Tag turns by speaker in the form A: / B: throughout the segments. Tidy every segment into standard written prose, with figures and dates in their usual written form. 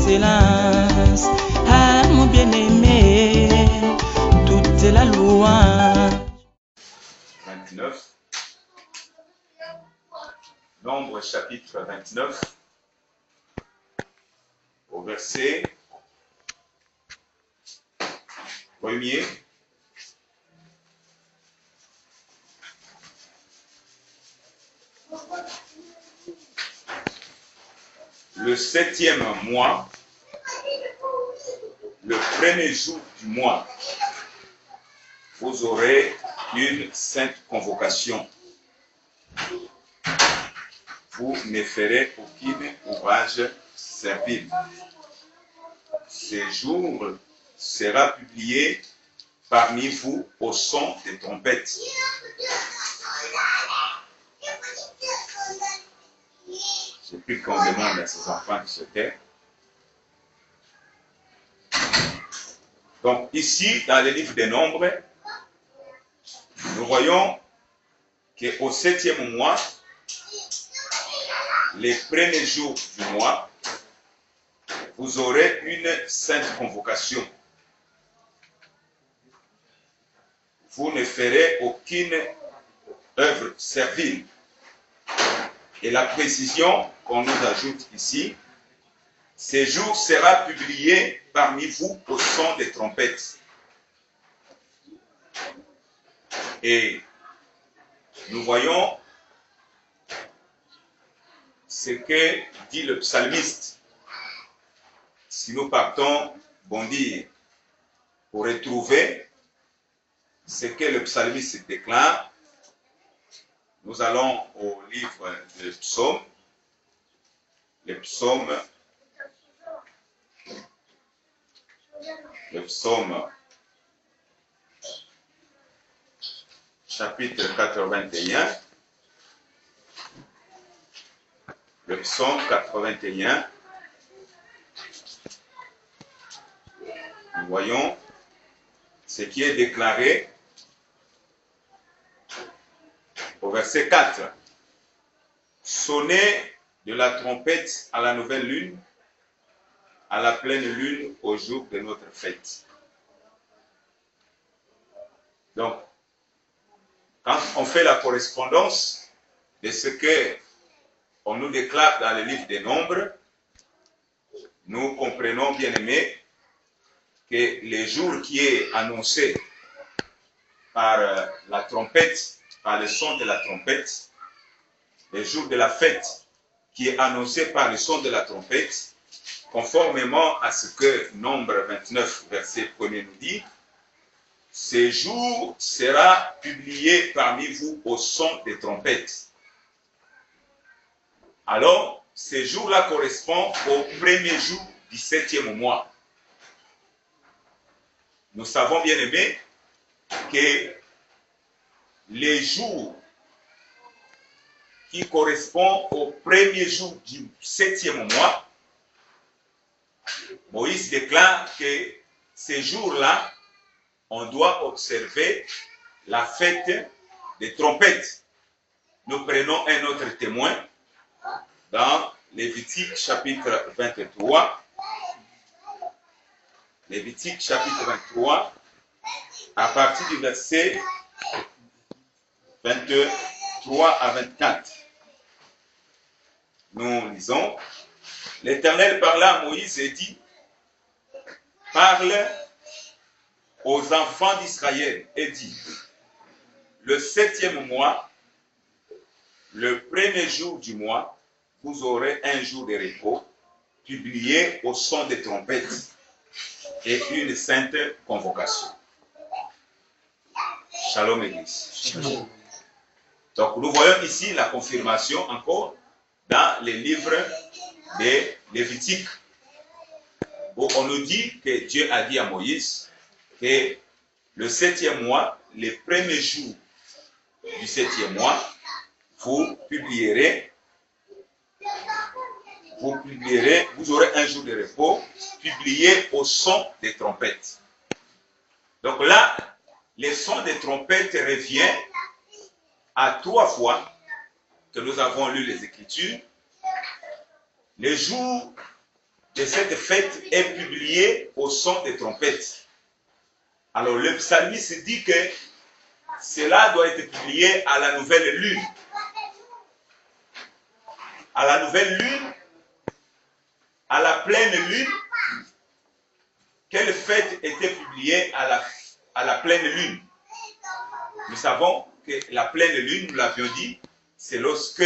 A: excellence. Ah, mon bien-aimé, toute la louange.
B: 29. Nombre chapitre 29, au verset 1er. Le 7e mois, le premier jour du mois, vous aurez une sainte convocation. Vous ne ferez aucun ouvrage servile. Ce jour sera publié parmi vous au son des trompettes. J'ai pris qu'on demande à ses enfants de se taire. Donc ici, dans le livre des Nombres, nous voyons qu'au 7e mois, les premiers jours du mois, vous aurez une sainte convocation. Vous ne ferez aucune œuvre servile. Et la précision qu'on nous ajoute ici, ce jour sera publié parmi vous au son des trompettes. Et nous voyons ce que dit le psalmiste. Si nous partons bondir pour retrouver ce que le psalmiste déclare, nous allons au livre de Psaumes, le psaume chapitre 81, le psaume 81, nous voyons ce qui est déclaré au verset 4. Sonnez de la trompette à la nouvelle lune, à la pleine lune, au jour de notre fête. Donc, quand on fait la correspondance de ce que on nous déclare dans le livre des Nombres, nous comprenons, bien aimés, que le jour qui est annoncé par la trompette, par le son de la trompette, le jour de la fête qui est annoncé par le son de la trompette, conformément à ce que Nombre 29, verset 1er nous dit, ce jour sera publié parmi vous au son des trompettes. Alors, ce jour-là correspond au premier jour du 7e mois. Nous savons bien aimé que les jours qui correspondent au premier jour du 7e mois, Moïse déclare que ces jours-là, on doit observer la fête des trompettes. Nous prenons un autre témoin dans Lévitique chapitre 23. Lévitique chapitre 23, à partir du verset 23 à 24. Nous lisons, l'Éternel parla à Moïse et dit, parle aux enfants d'Israël et dit, le 7e mois, le premier jour du mois, vous aurez un jour de repos, publié au son des trompettes et une sainte convocation. Shalom Église.
A: Shalom.
B: Donc nous voyons ici la confirmation encore dans les livres des Lévitiques, où on nous dit que Dieu a dit à Moïse que le 7e mois, les premiers jours du 7e mois, vous aurez un jour de repos, publié au son des trompettes. Donc là, le son des trompettes revient à 3 fois que nous avons lu les Écritures. Le jour de cette fête est publié au son des trompettes. Alors le psalmiste dit que cela doit être publié à la nouvelle lune. À la nouvelle lune, à la pleine lune. Quelle fête était publiée à la pleine lune? Nous savons que la pleine lune, nous l'avions dit, c'est lorsque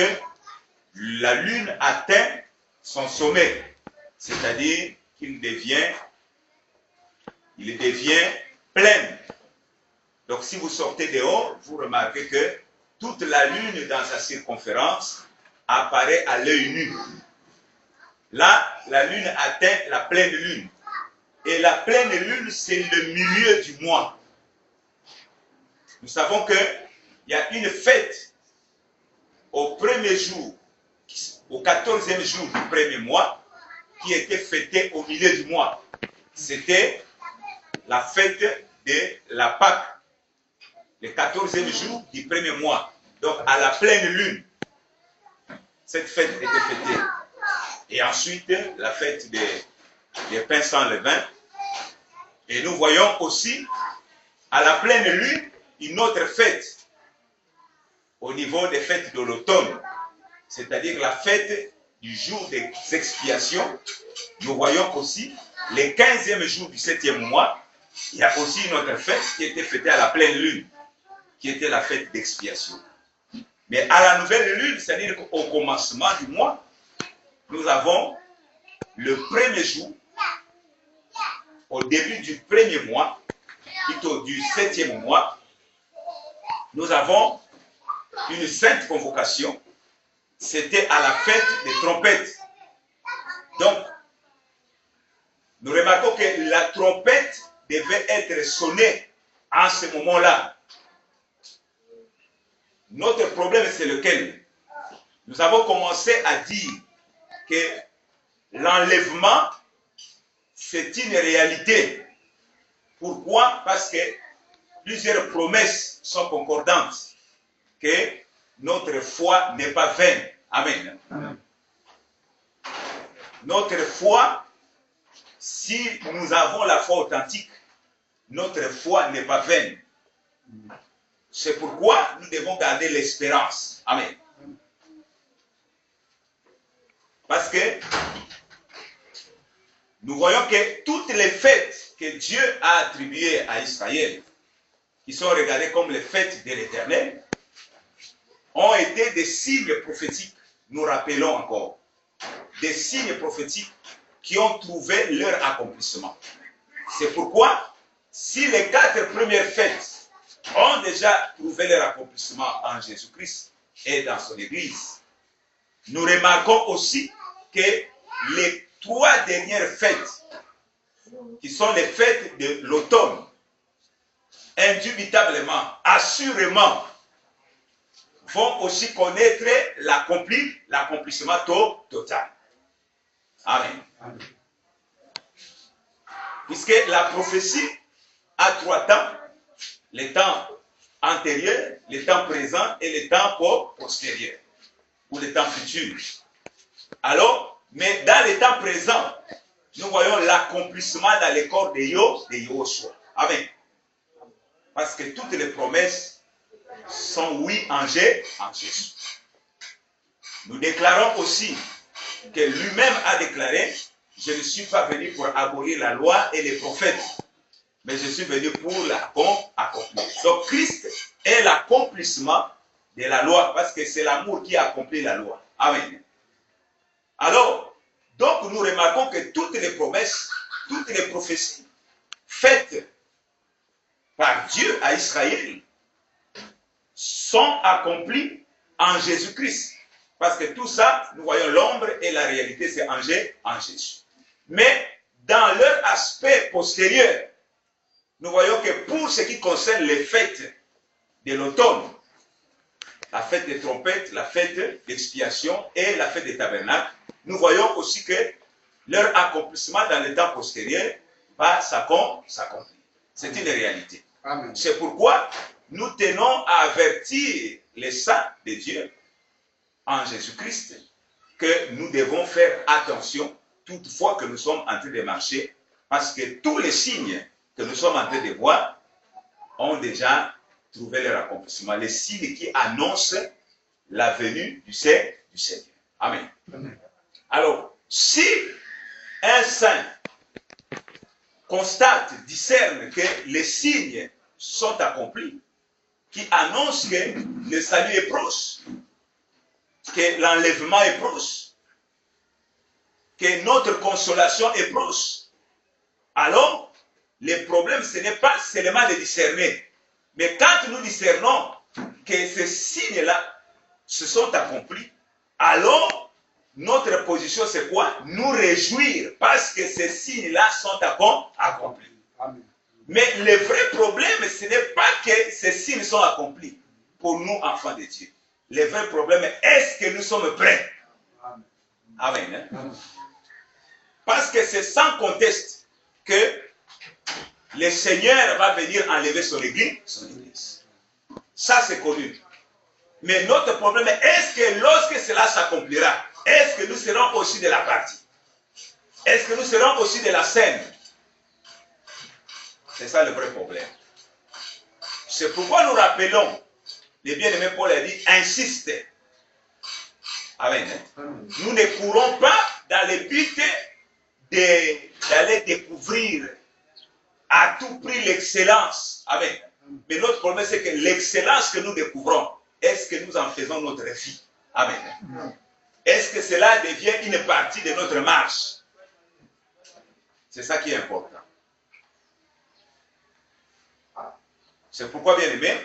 B: la lune atteint son sommet, c'est-à-dire qu'il devient pleine. Donc si vous sortez dehors, vous remarquez que toute la lune dans sa circonférence apparaît à l'œil nu. Là, la lune atteint la pleine lune. Et la pleine lune, c'est le milieu du mois. Nous savons qu'il y a une fête au premier jour, au 14e jour du premier mois, qui était fêtée au milieu du mois. C'était la fête de la Pâque, le 14e jour du premier mois. Donc à la pleine lune, cette fête était fêtée. Et ensuite, la fête des pains sans levain. Et nous voyons aussi à la pleine lune une autre fête au niveau des fêtes de l'automne, c'est-à-dire la fête du jour des expiations. Nous voyons aussi le 15e jour du 7e mois, il y a aussi une autre fête qui était fêtée à la pleine lune, qui était la fête d'expiation. Mais à la nouvelle lune, c'est-à-dire qu'au commencement du mois, nous avons le premier jour, au début du premier mois, plutôt du 7e mois, nous avons une sainte convocation. C'était à la fête des trompettes. Donc, nous remarquons que la trompette devait être sonnée en ce moment-là. Notre problème, c'est lequel? Nous avons commencé à dire que l'enlèvement, c'est une réalité. Pourquoi? Parce que plusieurs promesses sont concordantes. Que notre foi n'est pas vaine. Amen. Amen. Notre foi, si nous avons la foi authentique, notre foi n'est pas vaine. C'est pourquoi nous devons garder l'espérance. Amen. Parce que nous voyons que toutes les fêtes que Dieu a attribuées à Israël, qui sont regardées comme les fêtes de l'Éternel, ont été des signes prophétiques. Nous rappelons encore. Des signes prophétiques qui ont trouvé leur accomplissement. C'est pourquoi, si les 4 premières fêtes ont déjà trouvé leur accomplissement en Jésus-Christ et dans son Église, nous remarquons aussi que les 3 dernières fêtes, qui sont les fêtes de l'automne, indubitablement, assurément, vont aussi connaître l'accomplissement total. Amen. Amen. Puisque la prophétie a 3 temps, le temps antérieur, le temps présent et le temps postérieur, ou le temps futur. Alors, mais dans le temps présent, nous voyons l'accomplissement dans le corps de Yoshua. Amen. Parce que toutes les promesses sont oui en Jésus. Nous déclarons aussi que lui-même a déclaré: je ne suis pas venu pour abolir la loi et les prophètes, mais je suis venu pour l'accomplir. Donc Christ est l'accomplissement de la loi, parce que c'est l'amour qui a accompli la loi. Amen. Alors, donc nous remarquons que toutes les promesses, toutes les prophéties faites par Dieu à Israël sont accomplies en Jésus-Christ. Parce que tout ça, nous voyons l'ombre et la réalité, c'est en Jésus. Mais dans leur aspect postérieur, nous voyons que pour ce qui concerne les fêtes de l'automne, la fête des trompettes, la fête d'expiation et la fête des tabernacles, nous voyons aussi que leur accomplissement dans le temps postérieur va s'accomplir. C'est une réalité. C'est pourquoi nous tenons à avertir les saints de Dieu en Jésus-Christ que nous devons faire attention toutefois que nous sommes en train de marcher, parce que tous les signes que nous sommes en train de voir ont déjà trouvé leur accomplissement. Les signes qui annoncent la venue du Seigneur. Amen.
C: Amen.
B: Alors, si un saint constate, discerne que les signes sont accomplis, qui annoncent que le salut est proche, que l'enlèvement est proche, que notre consolation est proche, alors le problème ce n'est pas seulement de discerner, mais quand nous discernons que ces signes-là se sont accomplis, alors notre position c'est quoi? Nous réjouir parce que ces signes-là sont accomplis.
C: Amen.
B: Mais le vrai problème, ce n'est pas que ces signes sont accomplis pour nous, enfants de Dieu. Le vrai problème, est-ce que nous sommes prêts?
C: Amen.
B: Amen. Hein? Parce que c'est sans conteste que le Seigneur va venir enlever son église. Ça, c'est connu. Mais notre problème est, est-ce que lorsque cela s'accomplira, est-ce que nous serons aussi de la partie? Est-ce que nous serons aussi de la scène? C'est ça le vrai problème. C'est pourquoi nous rappelons, les bien-aimés Paul a dit, insiste. Amen. Nous ne courons pas dans le but d'aller découvrir à tout prix l'excellence. Amen. Mais notre problème, c'est que l'excellence que nous découvrons, est-ce que nous en faisons notre vie? Amen. Est-ce que cela devient une partie de notre marche? C'est ça qui est important. C'est pourquoi, bien aimé,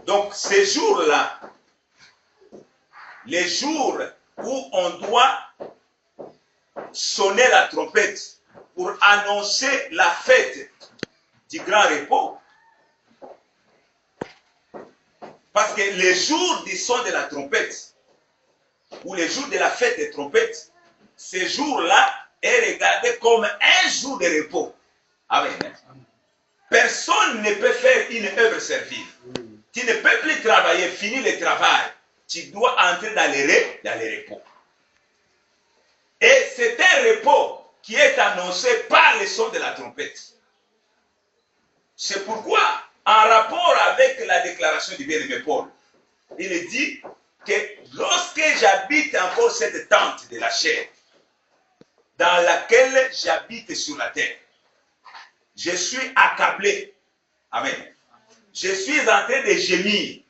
B: donc ces jours-là, les jours où on doit sonner la trompette pour annoncer la fête du grand repos, parce que les jours du son de la trompette ou les jours de la fête des trompettes, ce jour-là est regardé comme un jour de repos. Amen. Personne ne peut faire une œuvre servile. Tu ne peux plus travailler, finir le travail. Tu dois entrer dans les repos. Et c'est un repos qui est annoncé par le son de la trompette. C'est pourquoi, en rapport avec la déclaration du bien-aimé Paul, il dit que lorsque j'habite encore cette tente de la chair, dans laquelle j'habite sur la terre, je suis accablé. Amen. Je suis en train de gémir.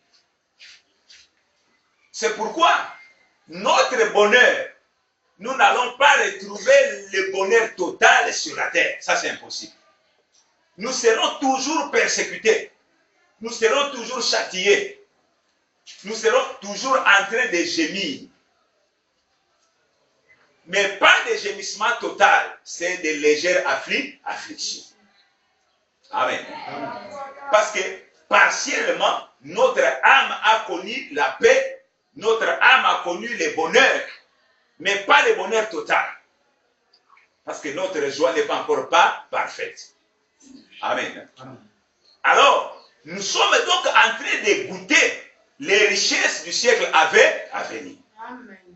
B: C'est pourquoi notre bonheur, nous n'allons pas retrouver le bonheur total sur la terre. Ça, c'est impossible. Nous serons toujours persécutés. Nous serons toujours châtiés. Nous serons toujours en train de gémir. Mais pas de gémissement total, c'est de légères afflictions. Amen. Parce que partiellement, notre âme a connu la paix, notre âme a connu le bonheur, mais pas le bonheur total. Parce que notre joie n'est pas encore parfaite. Amen. Alors, nous sommes donc en train de goûter les richesses du siècle à venir.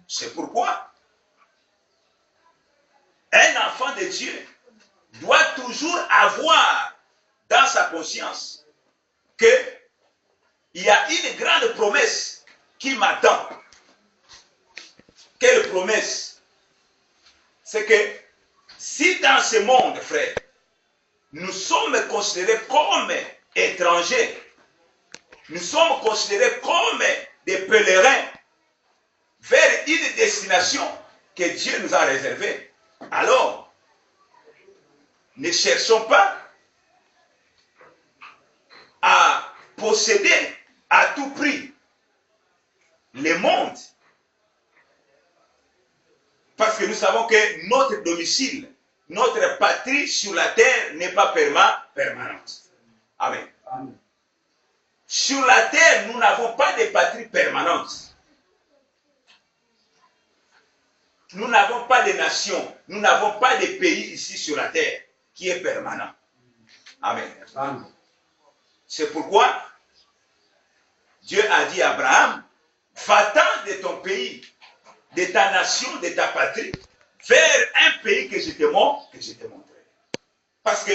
B: C'est pourquoi un enfant de Dieu doit toujours avoir dans sa conscience qu'il y a une grande promesse qui m'attend. Quelle promesse? C'est que si dans ce monde, frère, nous sommes considérés comme étrangers, nous sommes considérés comme des pèlerins vers une destination que Dieu nous a réservée, alors ne cherchons pas à posséder à tout prix le monde, parce que nous savons que notre domicile, notre patrie sur la terre n'est pas permanente. Amen.
C: Amen.
B: Sur la terre, nous n'avons pas de patrie permanente. Nous n'avons pas de nation, nous n'avons pas de pays ici sur la terre qui est permanent. Amen.
C: Amen.
B: C'est pourquoi Dieu a dit à Abraham, va-t'en de ton pays, de ta nation, de ta patrie, vers un pays que je te montrerai. Parce que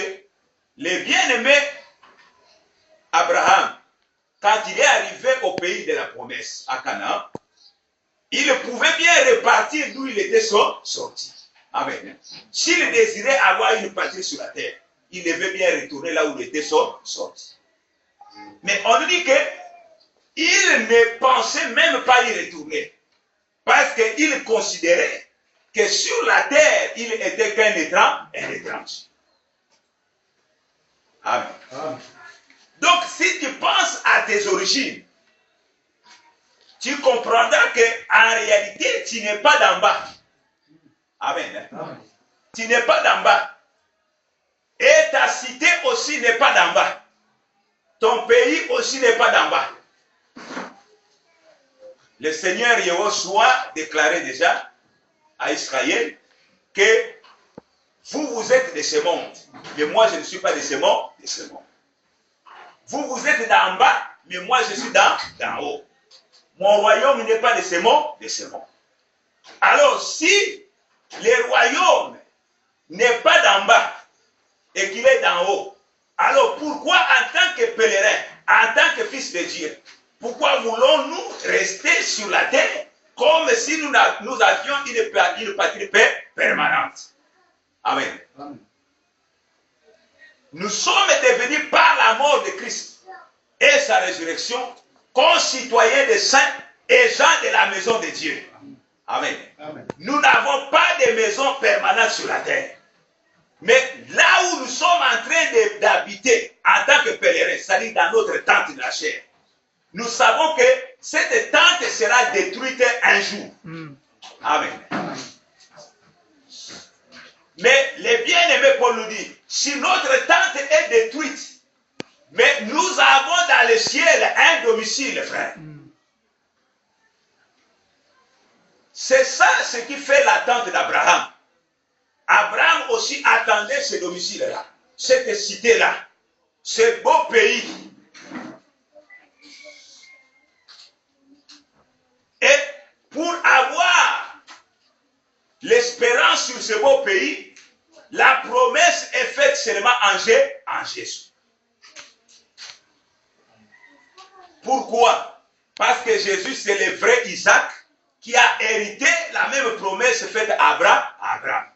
B: le bien-aimé Abraham, quand il est arrivé au pays de la promesse, à Canaan, il pouvait bien repartir d'où il était sorti. Amen. S'il désirait avoir une patrie sur la terre, il devait bien retourner là où il était sorti. Mais on nous dit qu'il ne pensait même pas y retourner. Parce qu'il considérait que sur la terre, il était qu'un étranger. Amen. Amen. Donc, si tu penses à tes origines, tu comprendras qu'en réalité, tu n'es pas d'en bas. Amen. Amen. Tu n'es pas d'en bas. Et ta cité aussi n'est pas d'en bas. Ton pays aussi n'est pas d'en bas. Le Seigneur Yehoshua déclarait déjà à Israël que vous êtes de ce monde. Mais moi, je ne suis pas de ce monde. Vous êtes d'en bas, mais moi, je suis d'en haut. Mon royaume n'est pas de ce monde. Alors, si le royaume n'est pas d'en bas et qu'il est d'en haut, alors pourquoi en tant que pèlerin, en tant que fils de Dieu, pourquoi voulons-nous rester sur la terre comme si nous avions une patrie permanente? Amen. Amen. Nous sommes devenus par la mort de Christ et sa résurrection concitoyens des saints et gens de la maison de Dieu. Amen. Amen. Nous n'avons pas de maison permanente sur la terre. Mais là où nous sommes en train d'habiter en tant que pèlerins, c'est-à-dire dans notre tente de la chair, nous savons que cette tente sera détruite un jour. Amen. Mais le bien-aimé Paul nous dit, si notre tente est détruite, mais nous avons dans le ciel un domicile, frère. C'est ça ce qui fait l'attente d'Abraham. Abraham aussi attendait ce domicile-là, cette cité-là, ce beau pays. Et pour avoir l'espérance sur ce beau pays, la promesse est faite seulement en Jésus. Pourquoi? Parce que Jésus, c'est le vrai Isaac qui a hérité la même promesse faite à Abraham.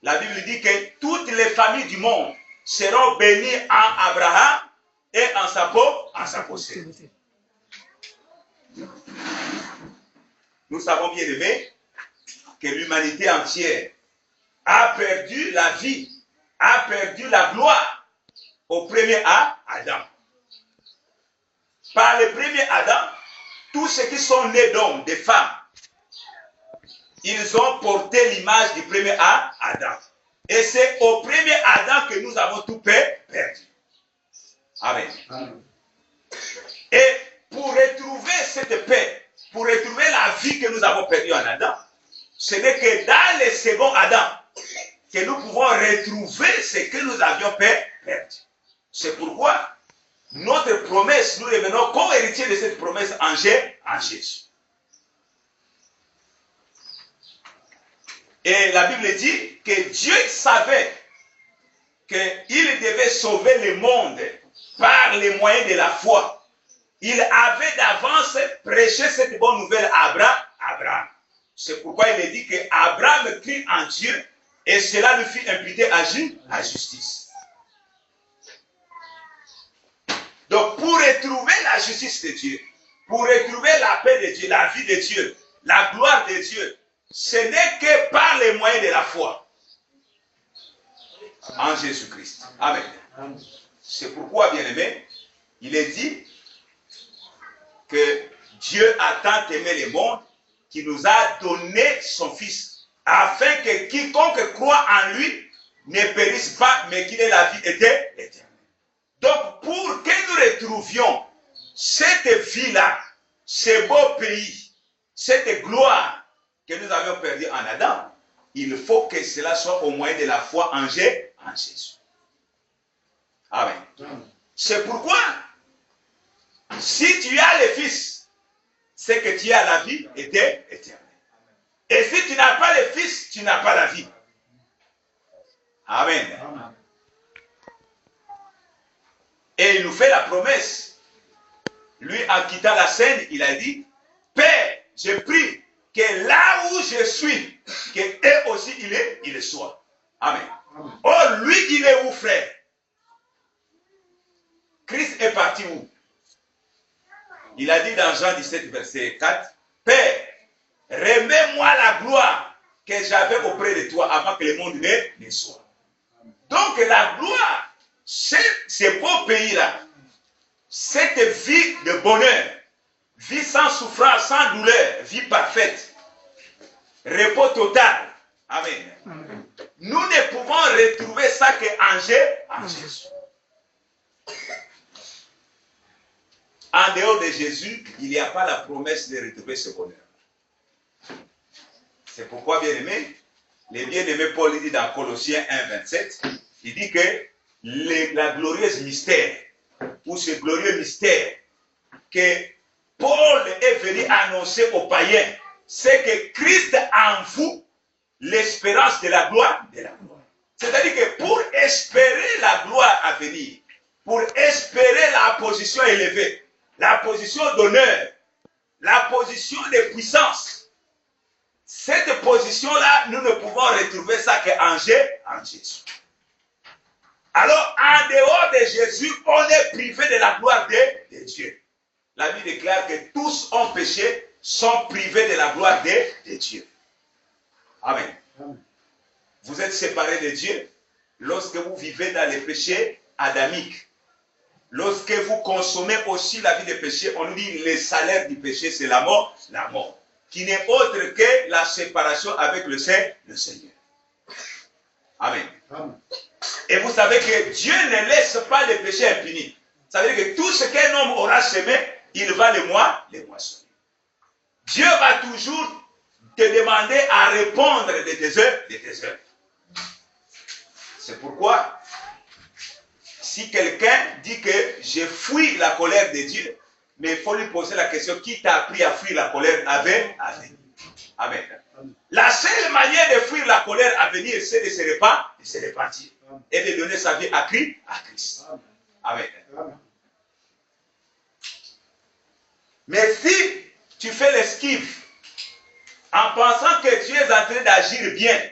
B: La Bible dit que toutes les familles du monde seront bénies en Abraham et en sa postérité. Nous savons bien aimé que l'humanité entière a perdu la vie, a perdu la gloire au premier Adam. Par le premier Adam, tous ceux qui sont nés d'hommes, des femmes, ils ont porté l'image du premier Adam. Et c'est au premier Adam que nous avons tout perdu. Amen. Amen. Et pour retrouver cette paix, pour retrouver la vie que nous avons perdue en Adam, ce n'est que dans le second Adam que nous pouvons retrouver ce que nous avions perdu. C'est pourquoi notre promesse, nous devenons co-héritiers de cette promesse en Jésus. Et la Bible dit que Dieu savait qu'il devait sauver le monde par les moyens de la foi. Il avait d'avance prêché cette bonne nouvelle à Abraham. C'est pourquoi il est dit qu'Abraham crie en Dieu et cela lui fit imputer à justice. Donc pour retrouver la justice de Dieu, pour retrouver la paix de Dieu, la vie de Dieu, la gloire de Dieu, ce n'est que par les moyens de la foi en Jésus-Christ. Amen. C'est pourquoi, bien-aimé, il est dit que Dieu a tant aimé le monde qu'il nous a donné son Fils, afin que quiconque croit en lui ne périsse pas, mais qu'il ait la vie éternelle. Donc, pour que nous retrouvions cette vie-là, ce beau pays, cette gloire que nous avions perdue en Adam, il faut que cela soit au moyen de la foi en Jésus. Amen. C'est pourquoi Si tu as le Fils, c'est que tu as la vie éternelle. Et si tu n'as pas le Fils, tu n'as pas la vie. Amen. Et il nous fait la promesse. Lui, en quittant la scène, il a dit, Père, je prie que là où je suis, que eux aussi il soit. Amen. Oh, lui, il est où, frère? Christ est parti où? Il a dit dans Jean 17, verset 4, Père, remets-moi la gloire que j'avais auprès de toi avant que le monde ne soit. Donc la gloire, c'est ce beau pays-là, cette vie de bonheur, vie sans souffrance, sans douleur, vie parfaite, repos total. Amen. Nous ne pouvons retrouver ça qu'en Jésus. En dehors de Jésus, il n'y a pas la promesse de retrouver ce bonheur. C'est pourquoi, bien-aimé, le bien-aimé Paul dit dans Colossiens 1, 27, il dit que la glorieuse mystère, ou ce glorieux mystère que Paul est venu annoncer aux païens, c'est que Christ en vous, l'espérance de la gloire, C'est-à-dire que pour espérer la gloire à venir, pour espérer la position élevée, la position d'honneur, la position de puissance, cette position-là, nous ne pouvons retrouver ça qu'en Jésus. Alors, en dehors de Jésus, on est privé de la gloire de Dieu. La Bible déclare que tous ont péché, sont privés de la gloire de Dieu. Amen. Vous êtes séparés de Dieu lorsque vous vivez dans les péchés adamiques. Lorsque vous consommez aussi la vie de péché, on nous dit le salaire du péché, c'est la mort, qui n'est autre que la séparation avec le Seigneur. Amen. Et vous savez que Dieu ne laisse pas les péchés impunis. Ça veut dire que tout ce qu'un homme aura semé, il va les moissonner. Dieu va toujours te demander à répondre de tes œuvres. C'est pourquoi, si quelqu'un dit que j'ai fui la colère de Dieu, mais il faut lui poser la question, qui t'a appris à fuir la colère à venir? Amen. La seule manière de fuir la colère à venir, c'est de se repentir et de donner sa vie à Christ. Amen. Mais si tu fais l'esquive en pensant que tu es en train d'agir bien,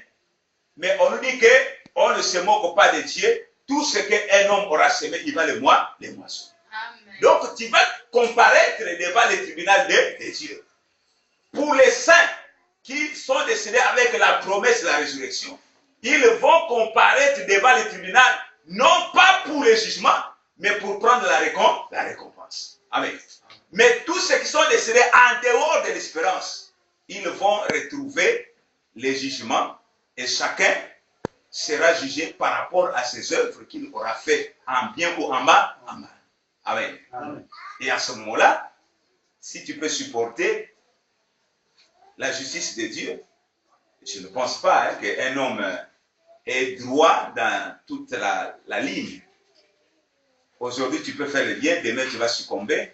B: mais on nous dit qu'on ne se moque pas de Dieu, tout ce qu'un homme aura semé, il va les moissonner. Donc tu vas comparaître devant le tribunal de Dieu. Pour les saints qui sont décédés avec la promesse de la résurrection, ils vont comparaître devant le tribunal, non pas pour le jugement, mais pour prendre la récompense. Amen. Mais tous ceux qui sont décédés en dehors de l'espérance, ils vont retrouver les jugements et chacun sera jugé par rapport à ses œuvres qu'il aura fait en bien ou en mal. Amen. Amen. Et à ce moment-là, si tu peux supporter la justice de Dieu, je ne pense pas qu'un homme est droit dans toute la ligne. Aujourd'hui, tu peux faire le bien, demain tu vas succomber,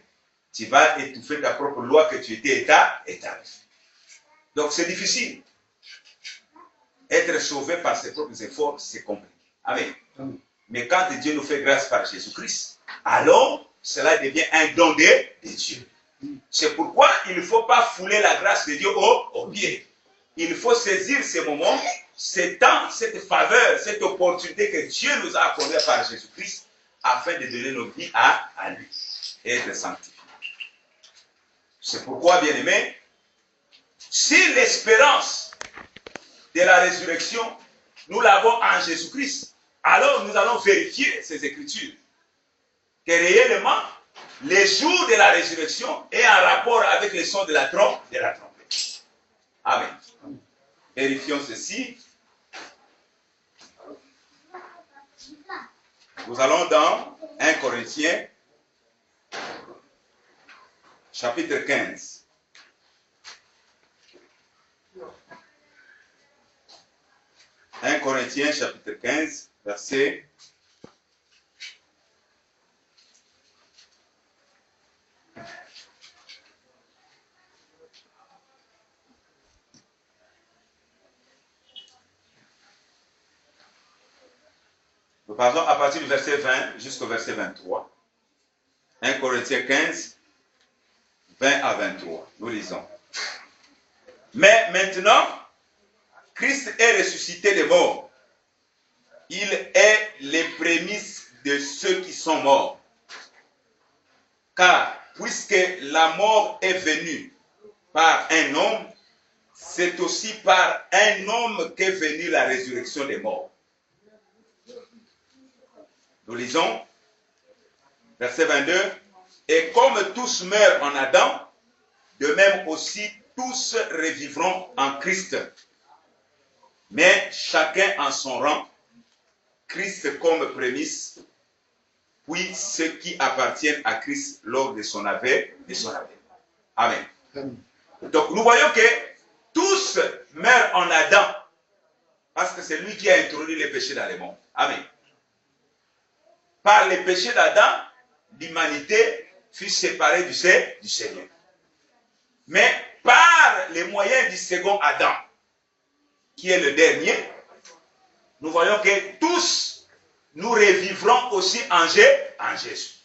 B: tu vas étouffer ta propre loi que tu étais établie. Donc c'est difficile. Être sauvé par ses propres efforts, c'est compliqué. Amen. Mais quand Dieu nous fait grâce par Jésus-Christ, alors cela devient un don de Dieu. C'est pourquoi il ne faut pas fouler la grâce de Dieu au pied. Il faut saisir ces moments, ces temps, cette faveur, cette opportunité que Dieu nous a accordée par Jésus-Christ afin de donner nos vies à lui et être sanctifiés. C'est pourquoi, bien-aimés, si l'espérance de la résurrection, nous l'avons en Jésus-Christ, alors nous allons vérifier ces Écritures. Que réellement, le jour de la résurrection est en rapport avec le son de la trompette. Amen. Vérifions ceci. Nous allons dans 1 Corinthiens, chapitre 15. « 1 Corinthiens, chapitre 15, verset pardon, à partir du verset 20 jusqu'au verset 23. 1 Corinthiens 15, 20 à 23. Nous lisons. Mais maintenant, Christ est ressuscité des morts. Il est les prémices de ceux qui sont morts. Car puisque la mort est venue par un homme, c'est aussi par un homme qu'est venue la résurrection des morts. Nous lisons, verset 22, et comme tous meurent en Adam, de même aussi tous revivront en Christ. Mais chacun en son rang, Christ comme prémisse, puis ceux qui appartiennent à Christ lors de son avènement. Amen. Donc nous voyons que tous meurent en Adam, parce que c'est lui qui a introduit les péchés dans le monde. Amen. Par les péchés d'Adam, l'humanité fut séparée du Seigneur. Mais par les moyens du second Adam, qui est le dernier, nous voyons que tous nous revivrons aussi en Jésus.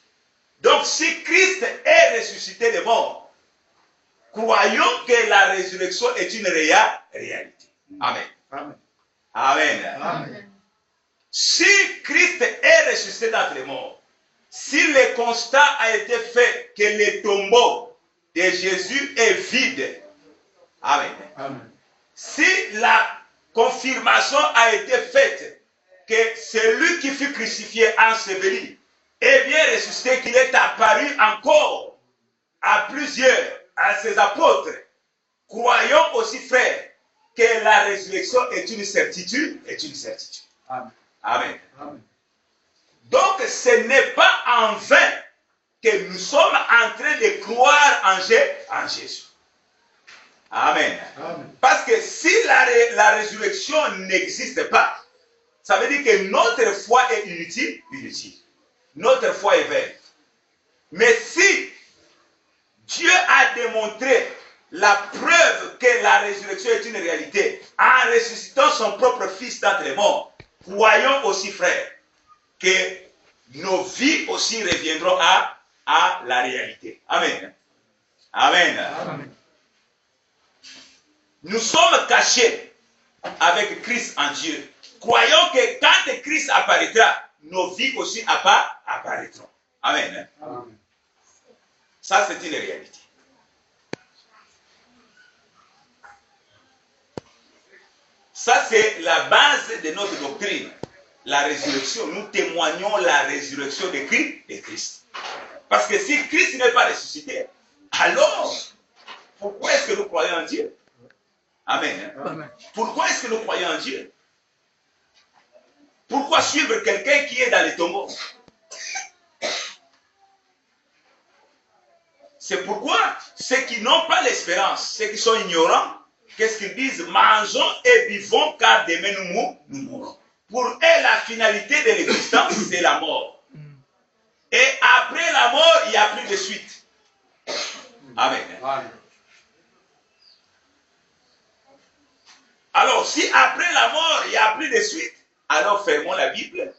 B: Donc si Christ est ressuscité des morts, croyons que la résurrection est une réalité. Amen.
C: Amen.
B: Amen.
C: Amen.
B: Si Christ est ressuscité d'entre les morts, si le constat a été fait que le tombeau de Jésus est vide, amen.
C: Amen.
B: Si la confirmation a été faite que celui qui fut crucifié, enseveli, est bien ressuscité, qu'il est apparu encore à plusieurs, à ses apôtres, croyons aussi, frères, que la résurrection est une certitude,
C: Amen.
B: Amen.
C: Amen.
B: Donc, ce n'est pas en vain que nous sommes en train de croire en Jésus. Amen.
C: Amen.
B: Parce que si la résurrection n'existe pas, ça veut dire que notre foi est inutile. Notre foi est vaine. Mais si Dieu a démontré la preuve que la résurrection est une réalité en ressuscitant son propre Fils d'entre les morts, croyons aussi, frères, que nos vies aussi reviendront à la réalité. Amen. Amen.
C: Amen.
B: Nous sommes cachés avec Christ en Dieu. Croyons que quand Christ apparaîtra, nos vies aussi apparaîtront. Amen.
C: Amen.
B: Ça, c'est une réalité. Ça, c'est la base de notre doctrine. La résurrection. Nous témoignons la résurrection de Christ. Parce que si Christ n'est pas ressuscité, alors, pourquoi est-ce que nous croyons en Dieu? Amen.
C: Amen.
B: Pourquoi est-ce que nous croyons en Dieu? Pourquoi suivre quelqu'un qui est dans les tombeaux? C'est pourquoi ceux qui n'ont pas l'espérance, ceux qui sont ignorants, qu'est-ce qu'ils disent? Mangeons et buvons car demain nous mourrons. Pour eux, la finalité de l'existence, c'est la mort. Et après la mort, il n'y a plus de suite. Amen.
C: Amen.
B: Alors, si après la mort, il n'y a plus de suite, alors fermons la Bible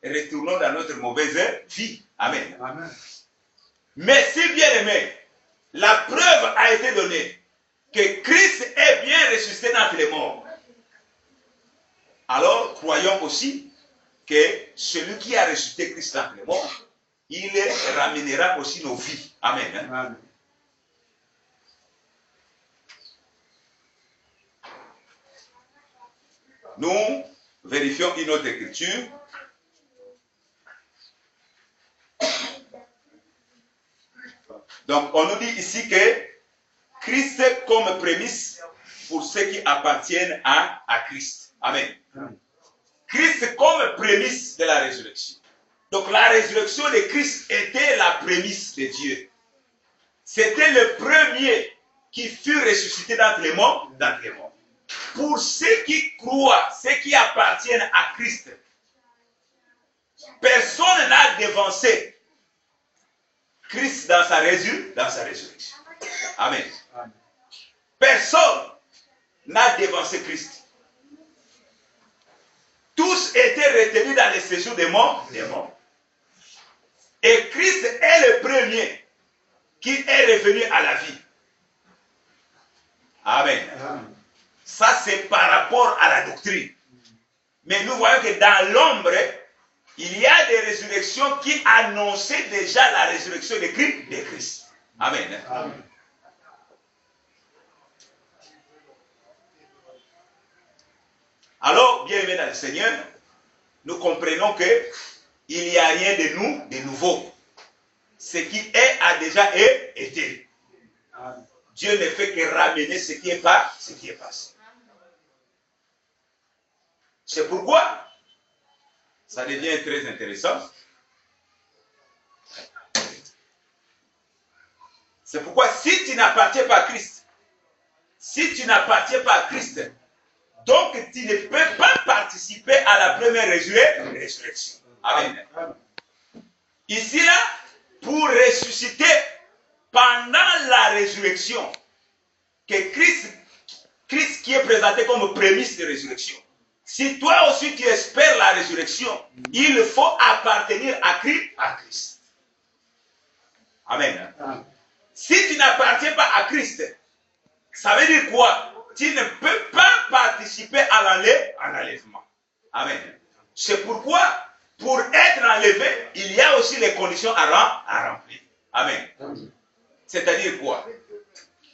B: et retournons dans notre mauvaise vie. Amen.
C: Amen.
B: Mais si bien aimé, la preuve a été donnée que Christ est bien ressuscité d'entre les morts, alors croyons aussi que celui qui a ressuscité Christ d'entre les morts, il ramènera aussi nos vies. Amen.
C: Amen.
B: Nous vérifions une autre écriture. Donc, on nous dit ici que Christ comme prémisse pour ceux qui appartiennent à Christ. Amen.
C: Amen.
B: Christ comme prémisse de la résurrection. Donc, la résurrection de Christ était la prémisse de Dieu. C'était le premier qui fut ressuscité d'entre les morts. Pour ceux qui croient, ceux qui appartiennent à Christ, personne n'a devancé Christ dans sa résurrection. Amen.
C: Amen.
B: Personne n'a devancé Christ. Tous étaient retenus dans le séjour des morts. Et Christ est le premier qui est revenu à la vie. Amen. Ça, c'est par rapport à la doctrine. Mais nous voyons que dans l'ombre, il y a des résurrections qui annonçaient déjà la résurrection de Christ. Amen. Amen. Alors, bien aimé dans le Seigneur, nous comprenons que il n'y a rien de nouveau. Ce qui est a déjà été. Dieu ne fait que ramener ce qui est passé. C'est pourquoi ça devient très intéressant. C'est pourquoi si tu n'appartiens pas à Christ, donc tu ne peux pas participer à la première résurrection. Amen. Ici là, pour ressusciter pendant la résurrection, que Christ qui est présenté comme prémisse de résurrection. Si toi aussi tu espères la résurrection, il faut appartenir à Christ. Amen. Si tu n'appartiens pas à Christ, ça veut dire quoi? Tu ne peux pas participer à l'enlèvement. Amen. C'est pourquoi, pour être enlevé, il y a aussi les conditions à remplir. Amen. C'est-à-dire quoi?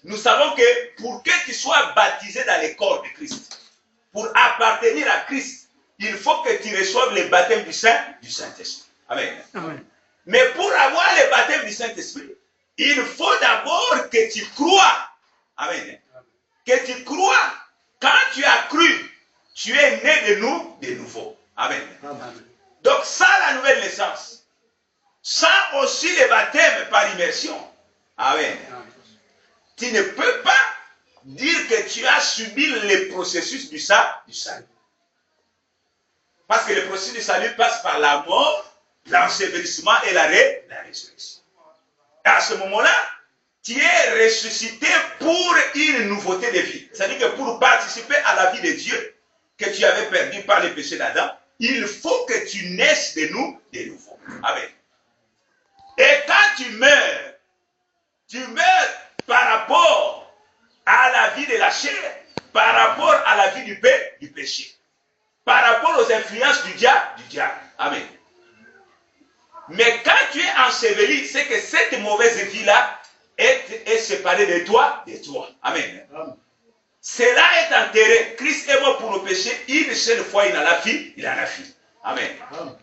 B: Nous savons que pour que tu sois baptisé dans le corps de Christ, pour appartenir à Christ, il faut que tu reçoives le baptême du Saint-Esprit. Amen. Amen. Mais pour avoir le baptême du Saint-Esprit, il faut d'abord que tu crois. Amen. Que tu crois. Quand tu as cru, tu es né de nouveau. Amen. Amen. Donc ça, la nouvelle naissance. Ça aussi, le baptême par immersion. Amen. Tu ne peux pas dire que tu as subi le processus du salut. Parce que le processus du salut passe par la mort, l'ensevelissement et la résurrection. Et à ce moment-là, tu es ressuscité pour une nouveauté de vie. C'est-à-dire que pour participer à la vie de Dieu que tu avais perdu par le péché d'Adam, il faut que tu naisses de nouveau. Amen. Et quand tu meurs par rapport à la vie de la chair, par rapport à la vie du péché, par rapport aux influences du diable. Amen. Mais quand tu es enseveli, c'est que cette mauvaise vie-là est séparée de toi. Amen. Cela est enterré. Christ est mort pour le péché. Une seule fois, il en a fini. Amen.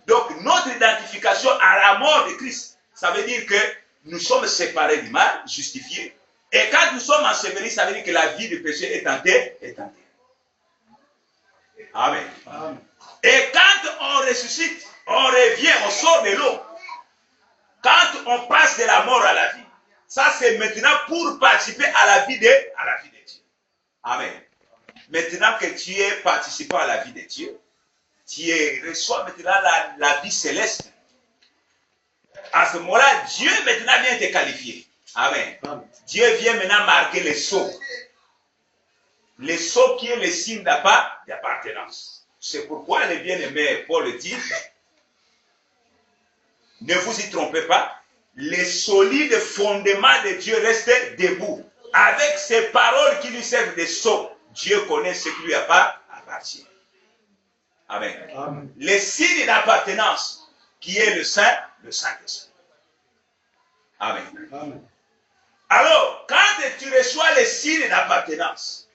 B: Donc, notre identification à la mort de Christ, ça veut dire que nous sommes séparés du mal, justifiés. Et quand nous sommes ensevelis, ça veut dire que la vie du péché est enterrée. Amen. Et quand on ressuscite, on revient, on sort de l'eau. Quand on passe de la mort à la vie, ça c'est maintenant pour participer à la vie de Dieu. Amen. Maintenant que tu es participant à la vie de Dieu, tu reçois maintenant la vie céleste. À ce moment-là, Dieu maintenant vient te qualifier. Amen. Dieu vient maintenant marquer les sceaux. Les sceaux qui est le signe d'appartenance. C'est pourquoi le bien-aimé Paul dit, ne vous y trompez pas, les solides fondements de Dieu restent debout. Avec ces paroles qui lui servent de sceaux, Dieu connaît ce qui lui appartient. Amen. Amen. Les signes d'appartenance, qui est le Saint-Esprit. Amen. Amen. Alors, quand tu reçois les signes d'appartenance,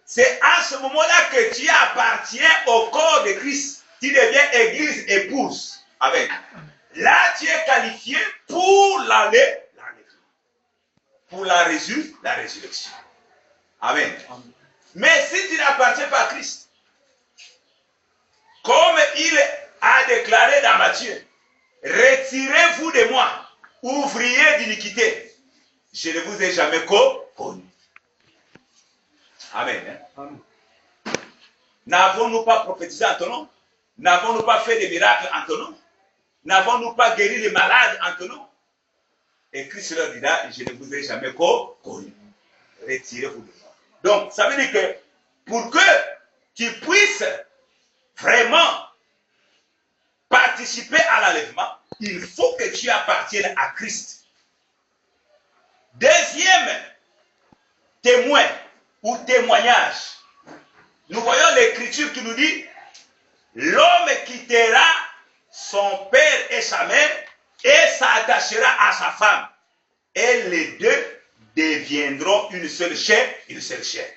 B: c'est à ce moment-là que tu appartiens au corps de Christ. Tu deviens église épouse. Amen. Là, tu es qualifié pour l'enlèvement, pour la résurrection. Amen. Mais si tu n'appartiens pas à Christ, comme il a déclaré dans Matthieu, retirez-vous de moi, ouvriers d'iniquité. Je ne vous ai jamais connu. Amen. N'avons-nous pas prophétisé en ton nom? N'avons-nous pas fait des miracles en ton nom? N'avons-nous pas guéri les malades en ton nom? Et Christ leur dira, je ne vous ai jamais connu. Retirez-vous de moi. Donc, ça veut dire que pour que tu puisses vraiment participer à l'enlèvement, il faut que tu appartiennes à Christ. Deuxième témoin ou témoignage, nous voyons l'écriture qui nous dit l'homme quittera son père et sa mère et s'attachera à sa femme. Et les deux deviendront une seule chair, une seule chair.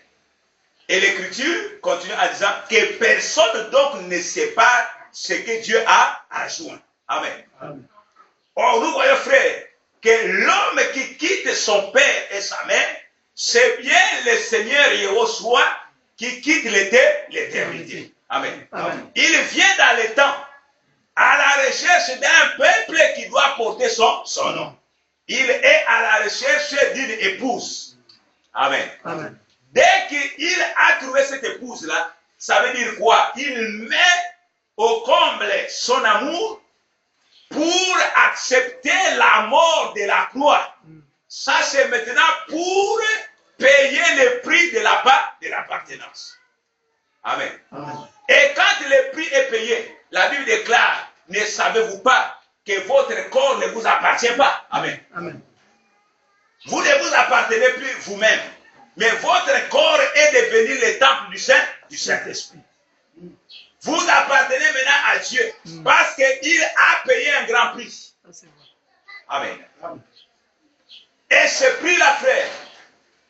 B: Et l'écriture continue en disant que personne donc ne sépare ce que Dieu a joint. Amen. Amen. Or, nous voyons, frère, que l'homme qui quitte son père et sa mère, c'est bien le Seigneur Yehoshua qui quitte l'éternité. Amen. Amen. Il vient dans le temps à la recherche d'un peuple qui doit porter son nom. Il est à la recherche d'une épouse. Amen. Amen. Dès qu'il a trouvé cette épouse-là, ça veut dire quoi? Il met au comble son amour pour accepter la mort de la croix. Ça, c'est maintenant pour payer le prix de l'appartenance. Amen. Amen. Et quand le prix est payé, la Bible déclare, ne savez-vous pas que votre corps ne vous appartient pas? Amen. Amen. Vous ne vous appartenez plus vous-même, mais votre corps est devenu le temple du Saint-Esprit. Vous appartenez maintenant à Dieu parce qu'il a payé un grand prix. Amen. Et ce prix-là, frère,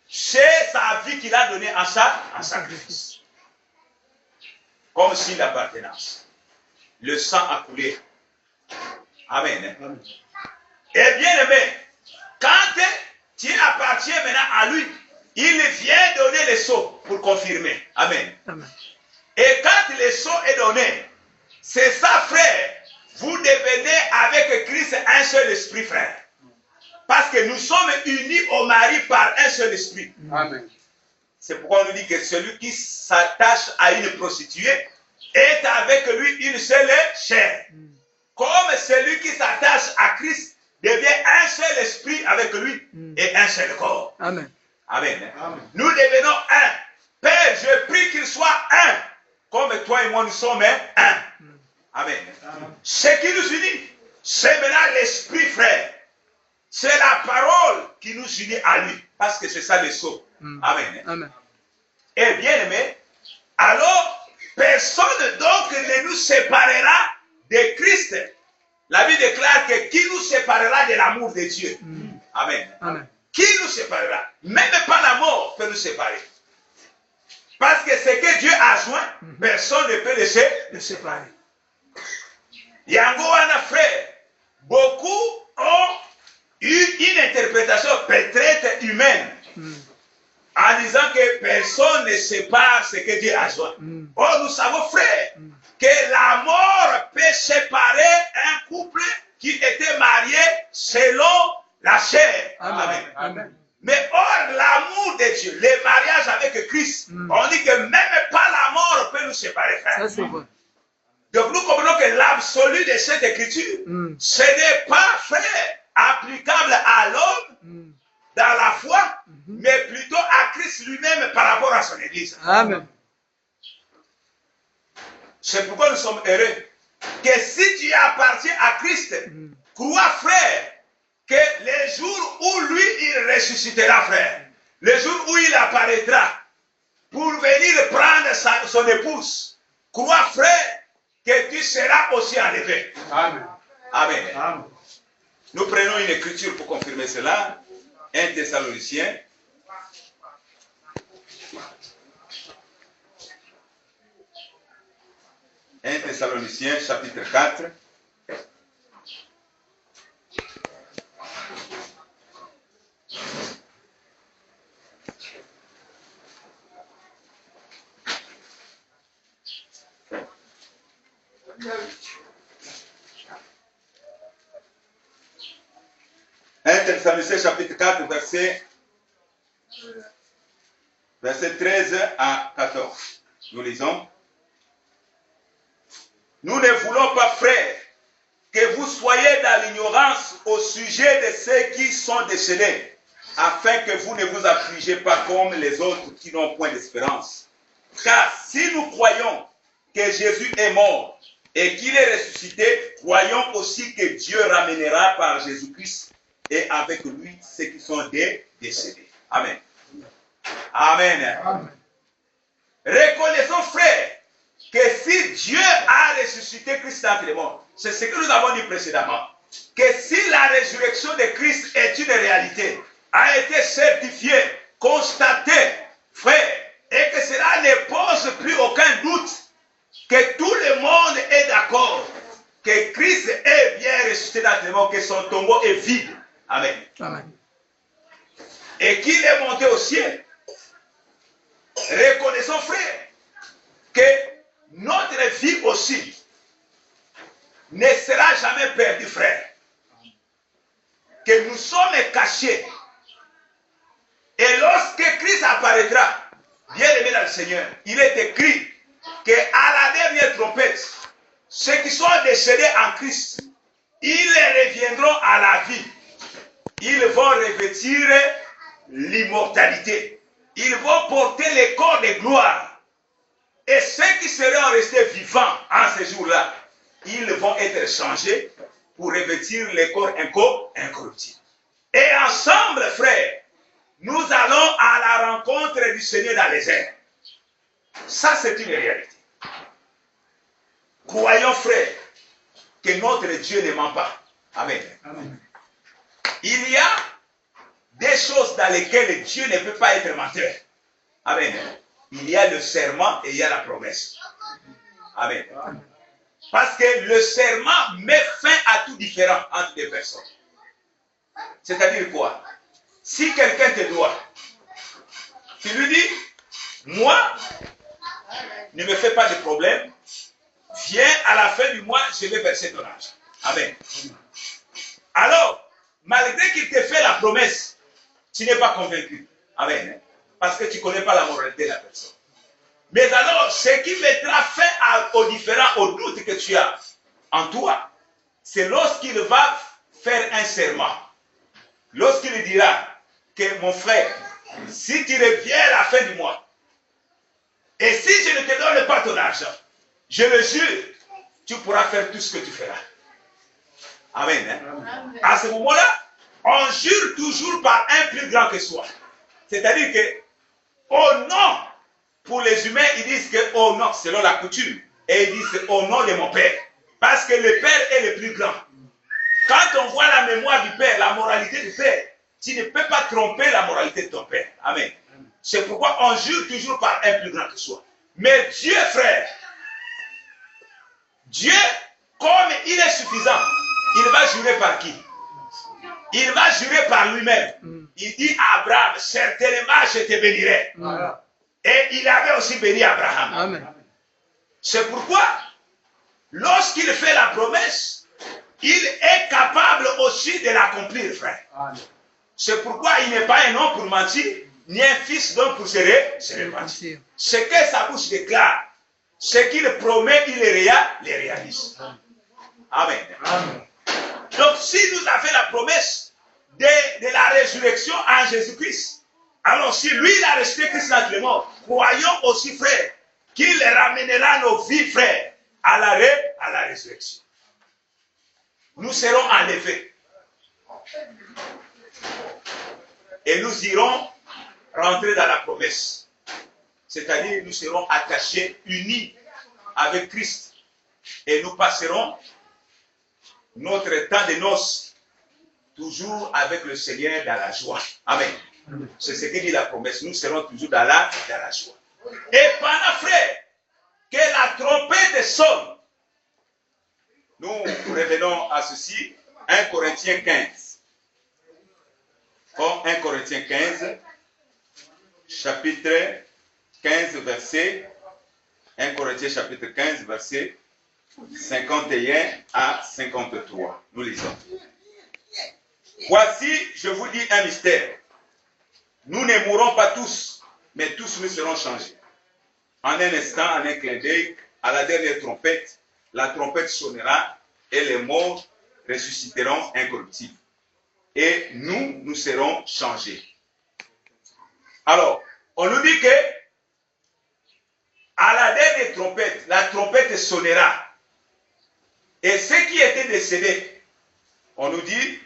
B: c'est sa vie qu'il a donnée en sacrifice. Comme si l'appartenance. Le sang a coulé. Amen. Et bien aimé, quand tu appartiens maintenant à lui, il vient donner le sceau pour confirmer. Amen. Amen. Et quand le sceau est donné, c'est ça, frère. Vous devenez avec Christ un seul esprit, frère. Parce que nous sommes unis au mari par un seul esprit. Amen. C'est pourquoi on nous dit que celui qui s'attache à une prostituée est avec lui une seule chair. Comme celui qui s'attache à Christ devient un seul esprit avec lui et un seul corps. Amen. Amen. Amen. Nous devenons un. Père, je prie qu'il soit un. Comme toi et moi, nous sommes un. Amen. Amen. Ce qui nous unit, c'est maintenant l'esprit, frère. C'est la parole qui nous unit à lui. Parce que c'est ça le sceau. Amen. Amen. Et bien aimé, alors, personne donc ne nous séparera de Christ. La Bible déclare que qui nous séparera de l'amour de Dieu? Amen. Amen. Qui nous séparera? Même pas la mort peut nous séparer. Parce que ce que Dieu a joint, personne ne peut le séparer. Yango wana frère, beaucoup ont eu une interprétation peut-être humaine en disant que personne ne sépare ce que Dieu a joint. Or, nous savons, frère, que la mort peut séparer un couple qui était marié selon la chair. Amen. Amen. Mais or, l'amour de Dieu, le mariage avec Christ, on dit que même pas la mort peut nous séparer, frère. Ça, c'est vrai. Donc, nous comprenons que l'absolu de cette écriture, ce n'est pas, frère, applicable à l'homme dans la foi, mais plutôt à Christ lui-même par rapport à son Église. Amen. C'est pourquoi nous sommes heureux que si tu appartiens à Christ, crois, frère, que le jour où lui, il ressuscitera, frère, le jour où il apparaîtra pour venir prendre son épouse, crois, frère, que tu seras aussi enlevé. Amen. Amen. Amen. Nous prenons une écriture pour confirmer cela. 1 Thessaloniciens. Thessaloniciens, chapitre 4. Thessaloniciens chapitre 4, verset 13 à 14. Nous lisons. Nous ne voulons pas, frères, que vous soyez dans l'ignorance au sujet de ceux qui sont décédés, afin que vous ne vous affligez pas comme les autres qui n'ont point d'espérance. Car si nous croyons que Jésus est mort et qu'il est ressuscité, croyons aussi que Dieu ramènera par Jésus-Christ et avec lui ceux qui sont décédés. Amen. Amen. Amen. Reconnaissons, frère, que si Dieu a ressuscité Christ d'entre les morts, c'est ce que nous avons dit précédemment, que si la résurrection de Christ est une réalité, a été certifiée, constatée, frère, et que cela ne pose plus aucun doute, que tout le monde est d'accord, que Christ est bien ressuscité d'entre les morts, que son tombeau est vide. Amen. Amen. Et qu'il est monté au ciel. Reconnaissons, frère, que notre vie aussi ne sera jamais perdue, frère. Que nous sommes cachés. Et lorsque Christ apparaîtra, bien aimé dans le Seigneur, il est écrit qu'à la dernière trompette, ceux qui sont décédés en Christ, ils reviendront à la vie. Ils vont revêtir l'immortalité. Ils vont porter les corps de gloire. Et ceux qui seront restés vivants en ce jour-là, ils vont être changés pour revêtir les corps incorruptibles. Et ensemble, frères, nous allons à la rencontre du Seigneur dans les airs. Ça, c'est une réalité. Croyons, frères, que notre Dieu ne ment pas. Amen. Amen. Il y a des choses dans lesquelles Dieu ne peut pas être menteur. Amen. Il y a le serment et il y a la promesse. Amen. Parce que le serment met fin à tout différent entre deux personnes. C'est-à-dire quoi? Si quelqu'un te doit, tu lui dis, moi, ne me fais pas de problème, viens à la fin du mois, je vais verser ton argent. Amen. Alors, malgré qu'il te fait la promesse, tu n'es pas convaincu. Amen. Parce que tu ne connais pas la moralité de la personne. Mais alors, ce qui mettra fin aux différents, aux doutes que tu as en toi, c'est lorsqu'il va faire un serment. Lorsqu'il dira que mon frère, si tu reviens à la fin du mois, et si je ne te donne pas ton argent, je le jure, tu pourras faire tout ce que tu feras. Amen. Hein? À ce moment-là, on jure toujours par un plus grand que soi. C'est-à-dire que, au nom, pour les humains, ils disent que au nom, selon la coutume, et ils disent au nom de mon Père. Parce que le Père est le plus grand. Quand on voit la mémoire du Père, la moralité du Père, tu ne peux pas tromper la moralité de ton Père. Amen. C'est pourquoi on jure toujours par un plus grand que soi. Mais Dieu, frère, Dieu, comme il est suffisant, il va jurer par qui? Il va jurer par lui-même. Il dit à Abraham, certainement je te bénirai. Et il avait aussi béni Abraham. Amen. C'est pourquoi, lorsqu'il fait la promesse, il est capable aussi de l'accomplir, frère. C'est pourquoi il n'est pas un homme pour mentir, ni un fils d'homme pour se repentir. Ce que sa bouche déclare, ce qu'il promet, il les réalise. Amen. Amen. Donc, si nous avons fait la promesse de la résurrection en Jésus-Christ, alors si lui, il a resté Christ dans les morts, croyons aussi, frère, qu'il ramènera nos vies, frère, à la résurrection. Nous serons enlevés. Et nous irons rentrer dans la promesse. C'est-à-dire, nous serons attachés, unis avec Christ. Et nous passerons notre temps de noces toujours avec le Seigneur dans la joie. Amen. C'est ce que dit la promesse. Nous serons toujours dans la joie. Et pendant, frère, que la trompette sonne, nous revenons à ceci. 1 Corinthiens 15. 1 Corinthiens 15, chapitre 15, verset 1 Corinthiens chapitre 15, verset 51 à 53. Nous lisons. Voici, je vous dis un mystère. Nous ne mourrons pas tous, mais tous nous serons changés. En un instant, en un clin d'œil, à la dernière trompette, la trompette sonnera et les morts ressusciteront incorruptibles. Et nous serons changés. Alors, on nous dit que à la dernière trompette, la trompette sonnera Et ceux qui étaient décédés, on nous dit,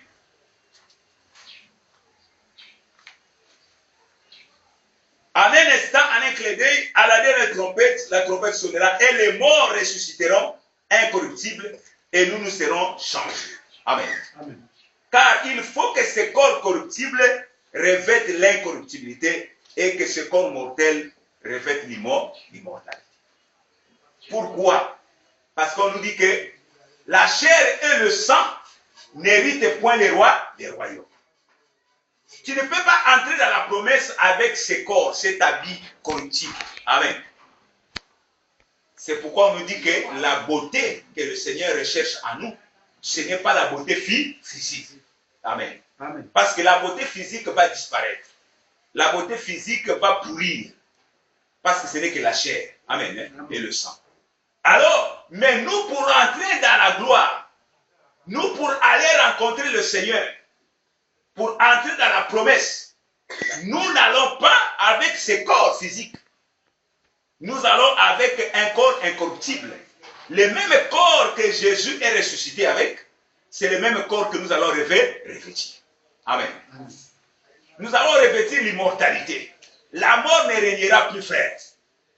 B: en un instant, en un clin d'œil, à la dernière trompette, la trompette sonnera et les morts ressusciteront incorruptibles et nous nous serons changés. Amen. Amen. Car il faut que ce corps corruptible revête l'incorruptibilité et que ce corps mortel revête l'immortalité. Pourquoi? Parce qu'on nous dit que la chair et le sang n'héritent point les royaumes. Tu ne peux pas entrer dans la promesse avec ce corps, cet habit corruptible. Amen. C'est pourquoi on nous dit que la beauté que le Seigneur recherche en nous, ce n'est pas la beauté physique. Amen. Amen. Parce que la beauté physique va disparaître. La beauté physique va pourrir. Parce que ce n'est que la chair. Amen. Amen. Et le sang. Alors, mais nous pour entrer dans la gloire, nous pour aller rencontrer le Seigneur, pour entrer dans la promesse, nous n'allons pas avec ce corps physique. Nous allons avec un corps incorruptible. Le même corps que Jésus est ressuscité avec, c'est le même corps que nous allons revêtir. Amen. Nous allons revêtir l'immortalité. La mort ne régnera plus, frère.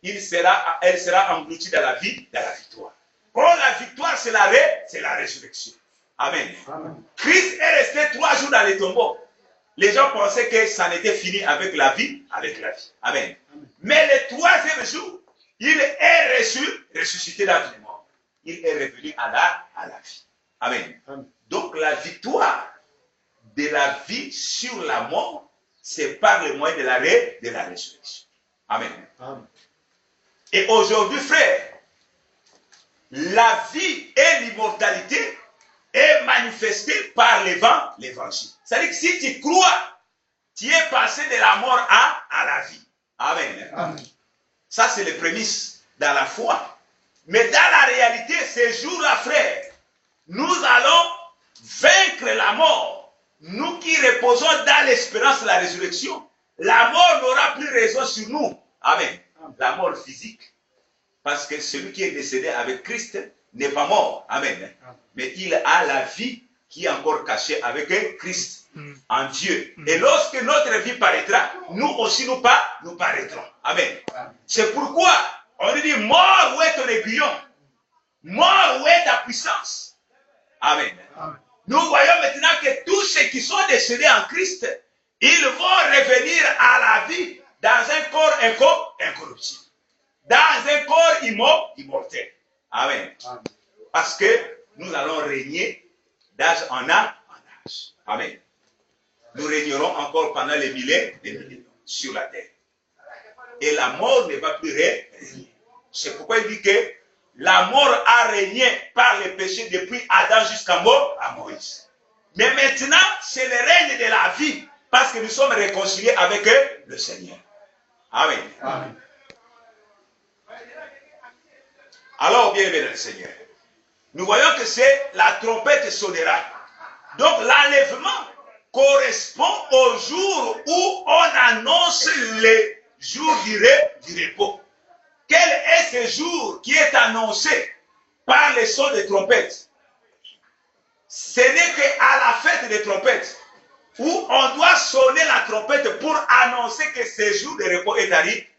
B: Elle sera engloutie dans la vie, dans la victoire. Or, la victoire, c'est la résurrection. Amen. Amen. Christ est resté 3 jours dans les tombeaux. Les gens pensaient que ça n'était fini avec la vie, Amen. Amen. Mais le 3e jour, il est ressuscité d'entre les morts. Il est revenu à la vie. Amen. Amen. Donc la victoire de la vie sur la mort, c'est par le moyen de la résurrection. Amen. Amen. Et aujourd'hui, frère, la vie et l'immortalité est manifestée par l'évangile. C'est-à-dire que si tu crois, tu es passé de la mort à la vie. Amen. Amen. Ça, c'est les prémices dans la foi. Mais dans la réalité, ces jours-là, frère, nous allons vaincre la mort. Nous qui reposons dans l'espérance de la résurrection, la mort n'aura plus raison sur nous. Amen. La mort physique. Parce que celui qui est décédé avec Christ n'est pas mort. Amen. Mais il a la vie qui est encore cachée avec Christ en Dieu. Et lorsque notre vie paraîtra, nous aussi nous paraîtrons. Amen. C'est pourquoi on dit, mort, où est ton aiguillon? Mort, où est ta puissance? Amen. Nous voyons maintenant que tous ceux qui sont décédés en Christ, ils vont revenir à la vie dans un corps incorruptible. Dans un corps immortel. Amen. Parce que nous allons régner d'âge en âge. Amen. Nous régnerons encore pendant les millénaires sur la terre. Et la mort ne va plus régner. C'est pourquoi il dit que la mort a régné par les péchés depuis Adam jusqu'à Moïse. Mais maintenant, c'est le règne de la vie parce que nous sommes réconciliés avec le Seigneur. Amen. Amen. Alors, bien aimé dans le Seigneur, nous voyons que c'est la trompette sonnera. Donc, l'enlèvement correspond au jour où on annonce les jours du repos. Quel est ce jour qui est annoncé par les sons de trompette? Ce n'est qu'à la fête des trompettes où on doit sonner la trompette pour annoncer que ce jour de repos est arrivé.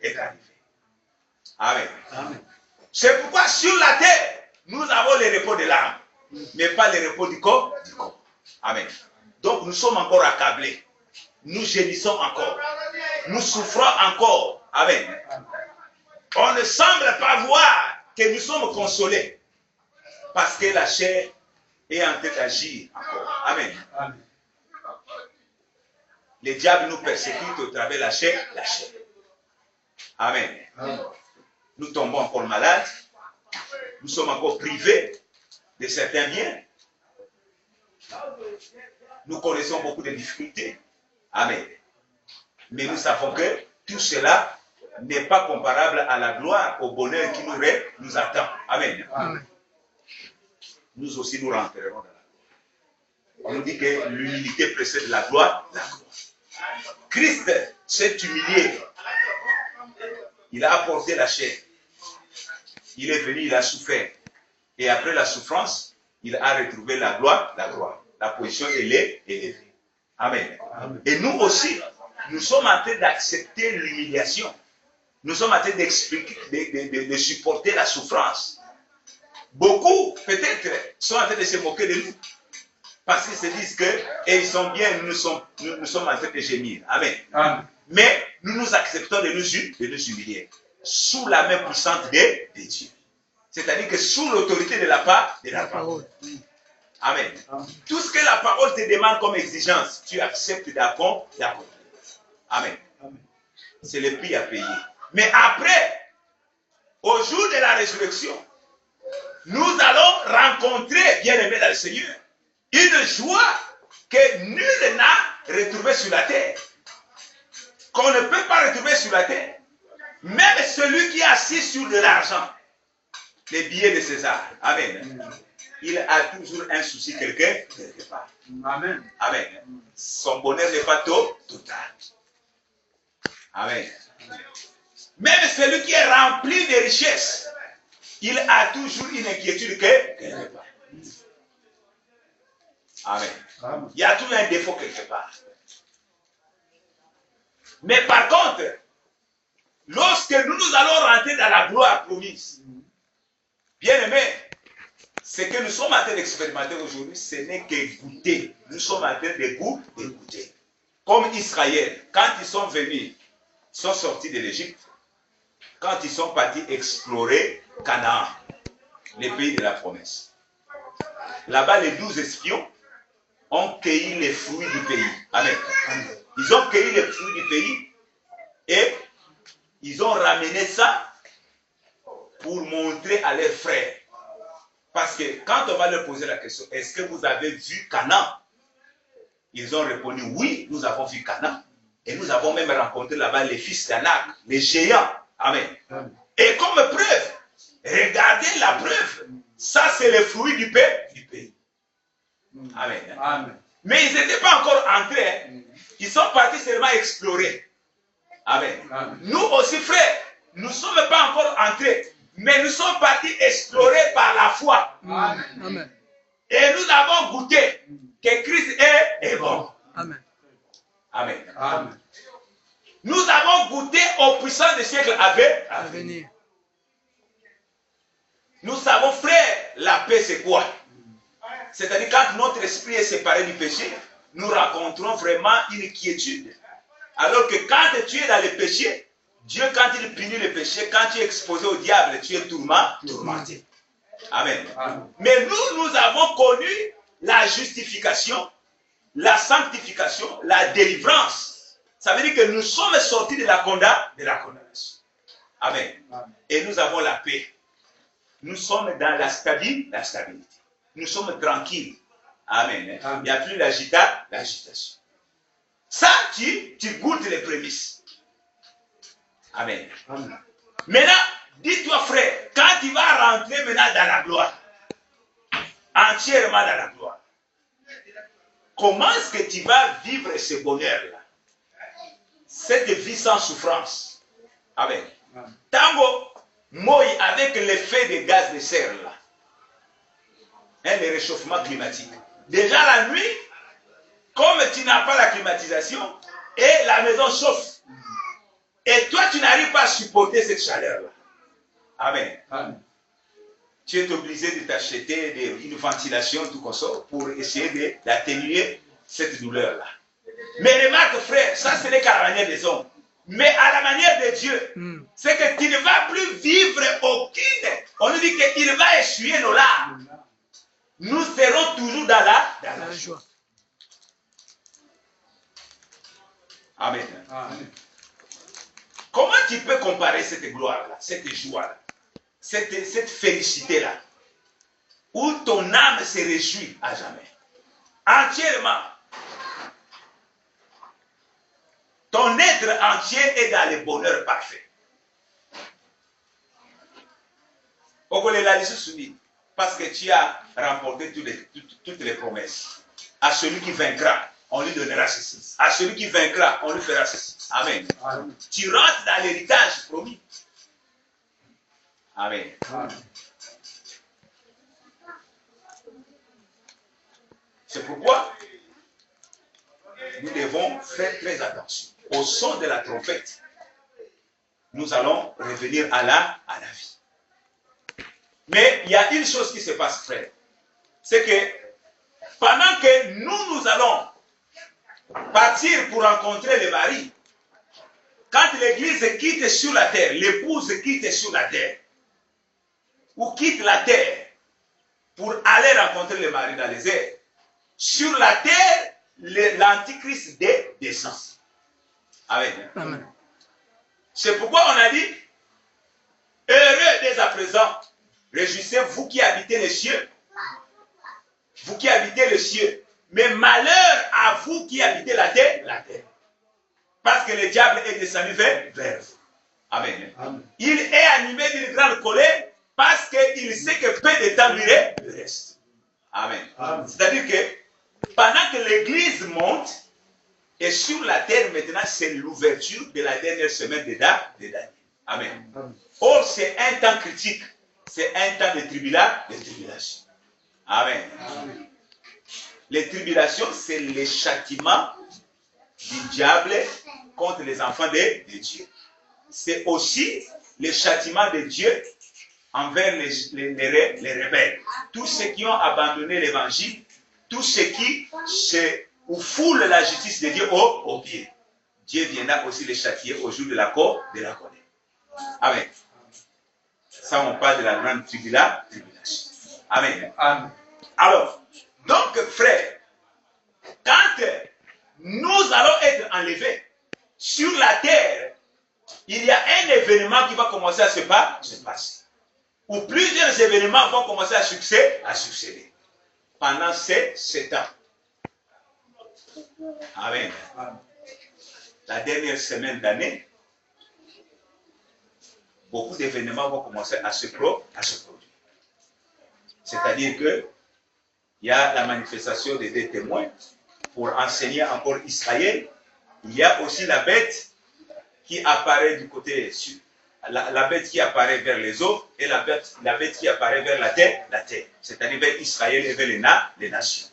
B: Amen. Amen. C'est pourquoi sur la terre, nous avons le repos de l'âme, mais pas le repos du corps. Amen. Donc nous sommes encore accablés. Nous gémissons encore. Nous souffrons encore. Amen. On ne semble pas voir que nous sommes consolés. Parce que la chair est en train d'agir encore. Amen. Amen. Les diables nous persécutent au travers de la chair. Amen. Amen. Nous tombons encore malades. Nous sommes encore privés de certains biens. Nous connaissons beaucoup de difficultés. Amen. Mais nous savons que tout cela n'est pas comparable à la gloire, au bonheur qui nous attend. Amen. Amen. Nous aussi nous rentrerons dans la gloire. On nous dit que l'humilité précède la gloire. Christ s'est humilié. Il a apporté la chair. Il est venu, il a souffert. Et après la souffrance, il a retrouvé la gloire, la position élevée. Amen. Amen. Et nous aussi, nous sommes en train d'accepter l'humiliation. Nous sommes en train d'expliquer, de supporter la souffrance. Beaucoup, peut-être, sont en train de se moquer de nous. Parce qu'ils se disent que, et ils sont bien, nous sommes en train de gémir. Amen. Amen. Mais nous acceptons de nous humilier. Sous la main puissante de Dieu. C'est-à-dire que sous l'autorité de la parole. Amen. Amen. Tout ce que la parole te demande comme exigence, tu acceptes d'accomplir. Amen. Amen. C'est le prix à payer. Mais après, au jour de la résurrection, nous allons rencontrer, bien-aimés dans le Seigneur, une joie que nul n'a retrouvée sur la terre. Qu'on ne peut pas retrouver sur la terre. Même celui qui est assis sur de l'argent, les billets de César. Amen. Il a toujours un souci quelque part. Amen. Amen. Son bonheur n'est pas total. Amen. Même celui qui est rempli de richesses, il a toujours une inquiétude quelque part. Amen. Amen. Il y a toujours un défaut quelque part. Mais par contre, lorsque nous allons rentrer dans la gloire promise, bien aimé, ce que nous sommes en train d'expérimenter aujourd'hui, ce n'est que goûter. Nous sommes en train de goûter. Comme Israël, quand ils sont venus, ils sont sortis de l'Égypte, quand ils sont partis explorer Canaan, les pays de la promesse. Là-bas, les 12 espions ont cueilli les fruits du pays. Amen. Ils ont cueilli les fruits du pays et ils ont ramené ça pour montrer à leurs frères. Parce que quand on va leur poser la question, est-ce que vous avez vu Canaan? Ils ont répondu, oui, nous avons vu Canaan. Et nous avons même rencontré là-bas les fils d'Anak, les géants. Amen. Amen. Et comme preuve, regardez la preuve. Ça, c'est le fruit du pays. Amen. Amen. Mais ils n'étaient pas encore entrés. Ils sont partis seulement explorer. Amen. Amen. Nous aussi, frères, nous ne sommes pas encore entrés. Mais nous sommes partis explorer par la foi. Amen. Et nous avons goûté que Christ est bon. Amen. Amen. Amen. Nous avons goûté aux puissances des siècles à venir. Nous savons, frère, la paix c'est quoi? C'est-à-dire quand notre esprit est séparé du péché, nous rencontrons vraiment une quiétude. Alors que quand tu es dans le péché, Dieu, quand il punit le péché, quand tu es exposé au diable, tu es tourmenté. Amen. Amen. Mais nous avons connu la justification, la sanctification, la délivrance. Ça veut dire que nous sommes sortis de la condamnation. Amen. Amen. Et nous avons la paix. Nous sommes dans la stabilité. Nous sommes tranquilles. Amen. Amen. Il n'y a plus l'agitation. Ça, tu goûtes les prémices. Amen. Amen. Maintenant, dis-toi frère, quand tu vas rentrer maintenant dans la gloire, entièrement dans la gloire, comment est-ce que tu vas vivre ce bonheur-là? Cette vie sans souffrance. Amen. Amen. Tango, moi, avec l'effet des gaz de serre là, le réchauffement climatique. Déjà la nuit, comme tu n'as pas la climatisation, et la maison chauffe, et toi tu n'arrives pas à supporter cette chaleur-là. Amen. Amen. Tu es obligé de t'acheter une ventilation, tout comme ça, pour essayer d'atténuer cette douleur-là. Mais remarque, frère, ça ce n'est qu'à la manière des hommes. Mais à la manière de Dieu, c'est que tu ne vas plus vivre aucune. On nous dit qu'il va essuyer nos larmes. Nous serons toujours dans la joie. Amen. Amen. Comment tu peux comparer cette gloire-là, cette joie-là, cette félicité-là, où ton âme se réjouit à jamais, entièrement. Ton être entier est dans le bonheur parfait. Parce que tu as remporté toutes les promesses. À celui qui vaincra, on lui donnera ceci. À celui qui vaincra, on lui fera ceci. Amen. Amen. Tu rentres dans l'héritage promis. Amen. Amen. C'est pourquoi nous devons faire très attention. Au son de la trompette, nous allons revenir à la vie. Mais il y a une chose qui se passe, frère. C'est que pendant que nous allons partir pour rencontrer le mari, quand l'église quitte sur la terre, l'épouse quitte sur la terre, ou quitte la terre pour aller rencontrer le mari dans les airs, sur la terre, l'antichrist descend. Amen.
A: Amen.
B: C'est pourquoi on a dit, heureux dès à présent, réjouissez-vous qui habitez les cieux, vous qui habitez les cieux, mais malheur à vous qui habitez la terre, parce que le diable est descendu vers vous. Amen. Amen. Il est animé d'une grande colère parce qu'il sait que peu de temps lui reste. Amen. Amen. C'est-à-dire que pendant que l'église monte, et sur la terre maintenant, c'est l'ouverture de la dernière semaine de Daniel. Amen. Amen. Or, c'est un temps critique. C'est un temps de tribulation. Amen. Amen. Les tribulations, c'est le châtiment du diable contre les enfants de Dieu. C'est aussi le châtiment de Dieu envers les rebelles. Tous ceux qui ont abandonné l'évangile, tous ceux qui foulent la justice de Dieu au pied. Dieu viendra aussi les châtier au jour de la colère. Amen. Ça, on parle de la grande tribulation. Amen. Amen. Alors, donc, frère, quand nous allons être enlevés sur la terre, il y a un événement qui va commencer à se passer. Ou plusieurs événements vont commencer à succéder pendant ces 7 ans. Amen. La dernière semaine d'année, beaucoup d'événements vont commencer à se produire. C'est-à-dire que il y a la manifestation des 2 témoins pour enseigner encore Israël. Il y a aussi la bête qui apparaît du côté sud. La bête qui apparaît vers les eaux et la bête qui apparaît vers la terre. C'est-à-dire vers Israël et vers les nations.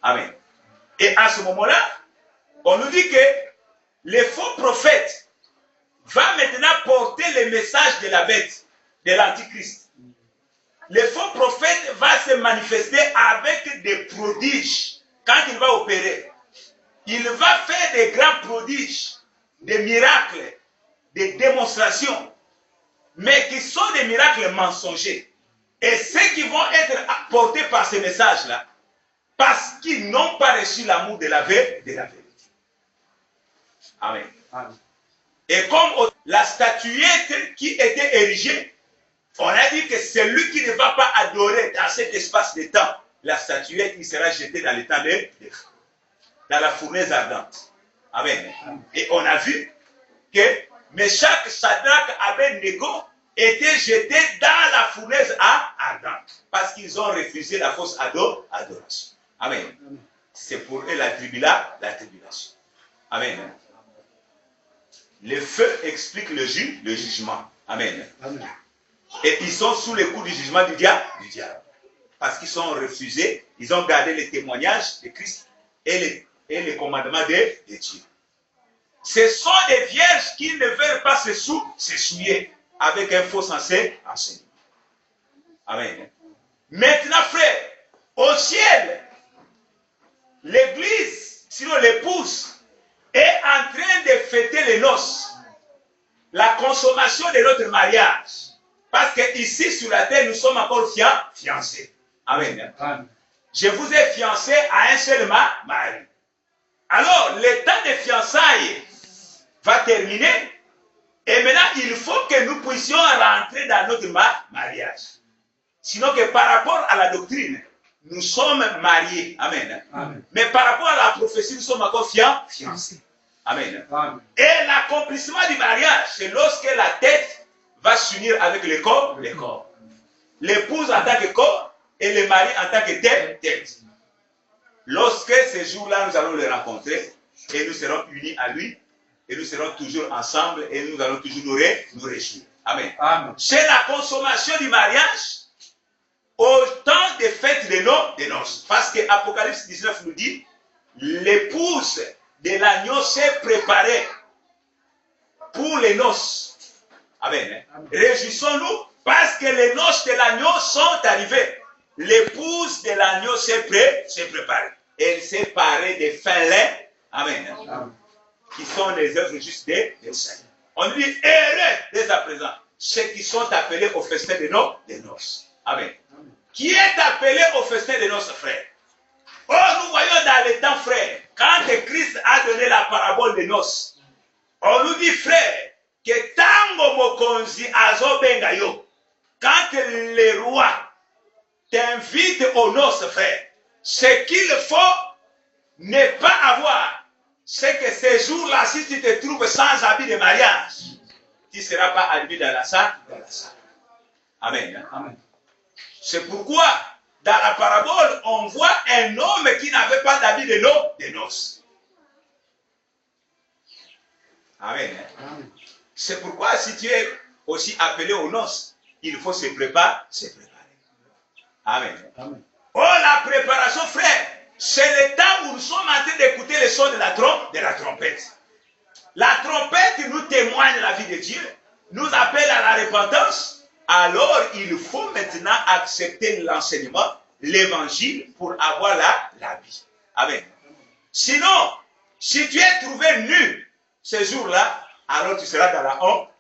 B: Amen. Et à ce moment-là, on nous dit que le faux prophète va maintenant porter le message de la bête, de l'antichrist. Le faux prophète va se manifester avec des prodiges quand il va opérer. Il va faire des grands prodiges, des miracles, des démonstrations, mais qui sont des miracles mensongers. Et ceux qui vont être portés par ce message-là, parce qu'ils n'ont pas reçu l'amour de la vérité. Amen. Amen. Et comme la statuette qui était érigée, on a dit que celui qui ne va pas adorer dans cet espace de temps, la statuette, il sera jeté dans le temps de feu, dans la fournaise ardente. Amen. Et on a vu que Meshach, Shadrach, Abednego étaient jetés dans la fournaise ardente parce qu'ils ont refusé la fausse adoration. Amen. C'est pour eux la tribulation. Amen. Le feu explique le jugement. Amen. Amen. Et ils sont sous le coup du jugement du diable. Parce qu'ils sont refusés, ils ont gardé les témoignages de Christ et les commandements de Dieu. Ce sont des vierges qui ne veulent pas se souiller avec un faux enseignement. Amen. Maintenant, frère, au ciel, l'église, sinon l'épouse, est en train de fêter les noces, la consommation de notre mariage. Parce qu'ici, sur la terre, nous sommes encore fiancés. Amen. Amen. Je vous ai fiancé à un seul mari. Alors, le temps de fiançailles va terminer. Et maintenant, il faut que nous puissions rentrer dans notre mariage. Sinon que par rapport à la doctrine, nous sommes mariés. Amen. Amen. Mais par rapport à la prophétie, nous sommes encore fiancés. Amen. Amen. Et l'accomplissement du mariage, c'est lorsque la tête va s'unir avec le corps. L'épouse en tant que corps et le mari en tant que tête. Lorsque ce jour-là, nous allons le rencontrer et nous serons unis à lui et nous serons toujours ensemble et nous allons toujours nous réjouir. Amen. Amen. C'est la consommation du mariage au temps des fêtes de noces. Parce que Apocalypse 19 nous dit, l'épouse de l'agneau s'est préparée pour les noces. Amen. Amen. Réjouissons-nous parce que les noces de l'agneau sont arrivées. L'épouse de l'agneau s'est préparée. Elle s'est parée des fins lait. Amen. Amen. Qui sont les œuvres justes des saints. On dit heureux dès à présent ceux qui sont appelés au festin de noces. Amen. Amen. Qui est appelé au festin de noces, frères? Oh, nous voyons dans les temps, frères, quand Christ a donné la parabole des noces, on nous dit, frère, que tango mokonzi azobenga yo, quand le roi t'invite aux noces, frère, ce qu'il faut ne pas avoir, c'est que ces jours-là, si tu te trouves sans habit de mariage, tu ne seras pas admis dans la salle. Amen. Amen. C'est pourquoi, dans la parabole, on voit un homme qui n'avait pas d'habit de noces. Amen. Amen. C'est pourquoi, si tu es aussi appelé aux noces, il faut se préparer. Amen. Amen. Oh, la préparation, frère, c'est le temps où nous sommes en train d'écouter le son de la trompette. La trompette nous témoigne la vie de Dieu, nous appelle à la repentance. Alors, il faut maintenant accepter l'enseignement, l'évangile, pour avoir la vie. Amen. Sinon, si tu es trouvé nu ce jour-là, alors tu seras dans la honte.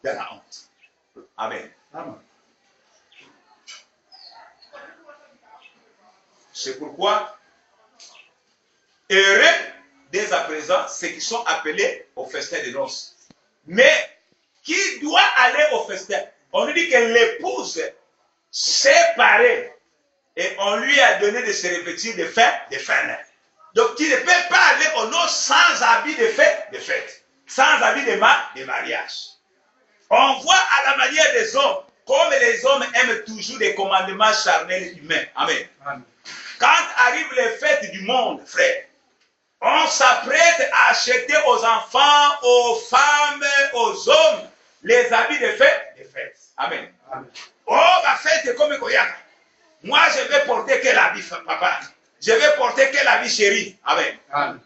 B: Amen. Amen. C'est pourquoi, heureux dès à présent ceux qui sont appelés au festin de noces. Mais qui doit aller au festin? On nous dit que l'épouse s'est parée et on lui a donné de se revêtir de fin. Donc tu ne peux pas aller aux noces sans habit de fête, sans habit de mariage. On voit à la manière des hommes, comme les hommes aiment toujours des commandements charnels humains. Amen. Amen. Quand arrivent les fêtes du monde, frère, on s'apprête à acheter aux enfants, aux femmes, aux hommes, les habits de fête. Amen. Amen. Oh, ma fête est comme Koyaka. Moi, je vais porter quel habit, papa? Je vais porter quel habit, chérie? Amen. Amen.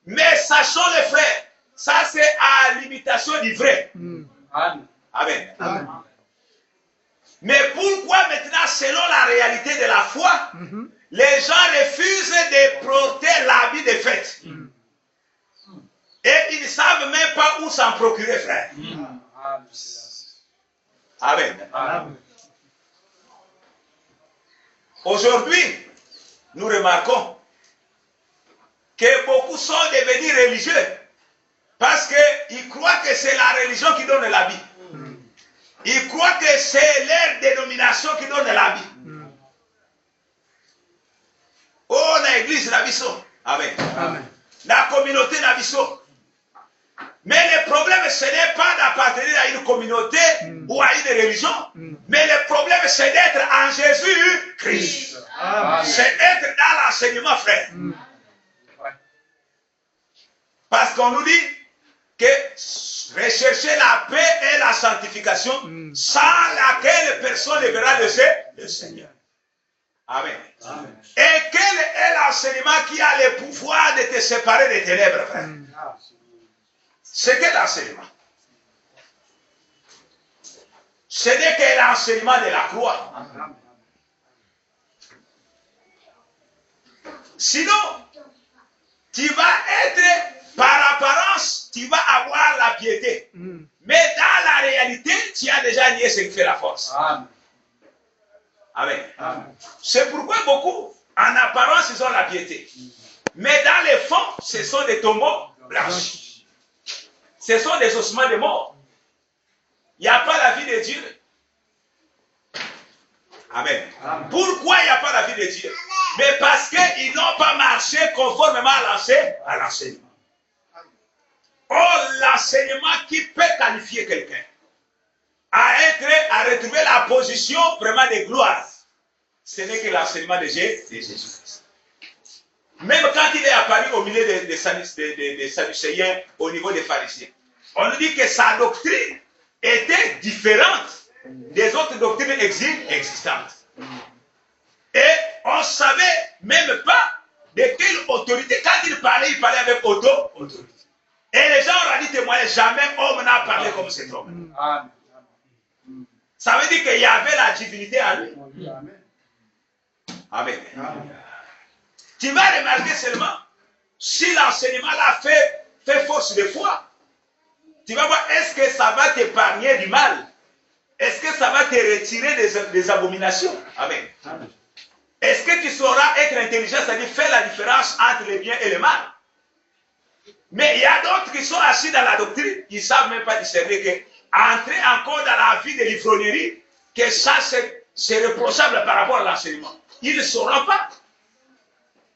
B: Mais sachons, les frères, ça c'est à l'imitation du vrai. Amen. Amen. Amen. Mais pourquoi maintenant, selon la réalité de la foi, les gens refusent de porter l'habit de fête? Et ils ne savent même pas où s'en procurer, frère. Amen. Amen. Aujourd'hui, nous remarquons que beaucoup sont devenus religieux parce qu'ils croient que c'est la religion qui donne l'habit. Ils croient que c'est leur dénomination qui donne l'habit. Oh, l'église n'a biso. Amen. Amen. La communauté n'a biso. Mais le problème, ce n'est pas d'appartenir à une communauté ou à une religion. Mais le problème, c'est d'être en Jésus-Christ. C'est d'être dans l'enseignement, frère. Parce qu'on nous dit que rechercher la paix et la sanctification, sans laquelle personne ne verra le Seigneur. Amen. Amen. Et quel est l'enseignement qui a le pouvoir de te séparer des ténèbres, frère? C'est quel enseignement? Ce n'est que l'enseignement de la croix. Sinon, tu vas être, par apparence, tu vas avoir la piété. Mais dans la réalité, tu as déjà nié ce qui fait la force. Amen. Amen. C'est pourquoi beaucoup, en apparence, ils ont la piété. Mais dans les fonds, ce sont des tombeaux blanchis. Ce sont des ossements de mort. Il n'y a pas la vie de Dieu. Amen. Amen. Pourquoi il n'y a pas la vie de Dieu? Mais parce qu'ils n'ont pas marché conformément à l'enseignement. Oh, l'enseignement qui peut qualifier quelqu'un à retrouver la position vraiment de gloire, ce n'est que l'enseignement de Jésus-Christ. Même quand il est apparu au milieu des Sadducéens, au niveau des pharisiens, on nous dit que sa doctrine était différente des autres doctrines existantes. savait même pas de quelle autorité. Quand il parlait avec autorité. Et les gens ont rendu témoignage, jamais homme n'a parlé comme cet homme.
C: Amen.
B: Ça veut dire qu'il y avait la divinité en lui.
C: Amen.
B: Amen. Tu vas remarquer seulement, si l'enseignement l'a fait force de foi, tu vas voir, est-ce que ça va t'épargner du mal? Est-ce que ça va te retirer des abominations? Amen.
C: Amen.
B: Est-ce que tu sauras être intelligent, c'est-à-dire faire la différence entre le bien et le mal? Mais il y a d'autres qui sont assis dans la doctrine, qui ne savent même pas discerner que entrer encore dans la vie de l'ivrognerie, que ça c'est reprochable par rapport à l'enseignement. Ils ne sauront pas.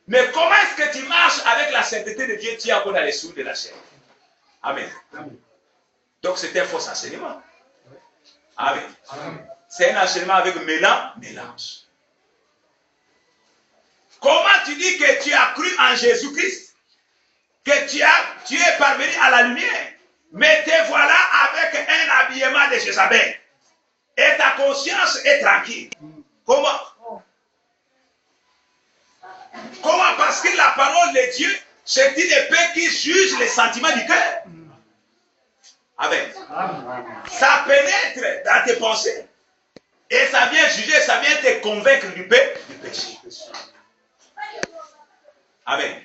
B: Mais comment est-ce que tu marches avec la sainteté de Dieu? Tu es encore dans les souls de la chair. Amen.
C: Amen.
B: Donc c'est un faux enseignement. Amen.
C: Amen.
B: C'est un enseignement avec mélange. Comment tu dis que tu as cru en Jésus-Christ, que tu es parvenu à la lumière, mais te voilà avec un habillement de Jézabel, et ta conscience est tranquille? Comment? Comment? Parce que la parole de Dieu, c'est une épée qui juge les sentiments du cœur. Amen. Ça pénètre dans tes pensées. Et ça vient juger, ça vient te convaincre du péché. Amen.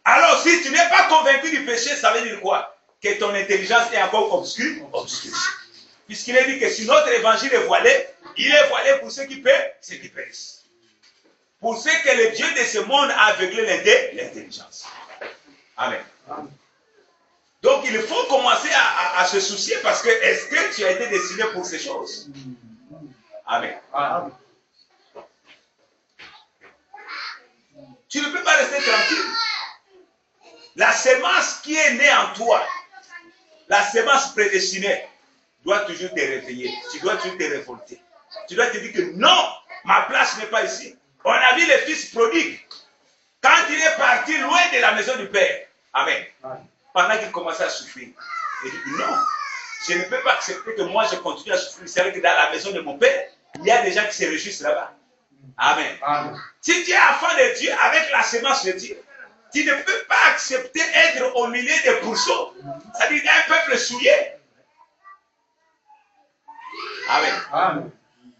B: Alors, si tu n'es pas convaincu du péché, ça veut dire quoi? Que ton intelligence est encore obscure. Puisqu'il est dit que si notre évangile est voilé, il est voilé pour ceux qui périssent. Pour ceux que le Dieu de ce monde a aveuglé l'intelligence. Amen. Donc il faut commencer à se soucier parce que est-ce que tu as été destiné pour ces choses? Amen.
C: Amen.
B: Tu ne peux pas rester tranquille. La sémence qui est née en toi, la sémence prédestinée, doit toujours te réveiller. Tu dois toujours te révolter. Tu dois te dire que non, ma place n'est pas ici. On a vu le fils prodigue. Quand il est parti loin de la maison du Père. Amen. Pendant qu'il commençait à souffrir. Il dit non, je ne peux pas accepter que moi je continue à souffrir. C'est vrai que dans la maison de mon Père, il y a des gens qui se réjouissent là-bas. Amen.
C: Amen.
B: Si tu es enfant de Dieu avec la sémence de Dieu, tu ne peux pas accepter être au milieu des pourceaux. C'est-à-dire d'un peuple souillé. Amen.
C: Amen.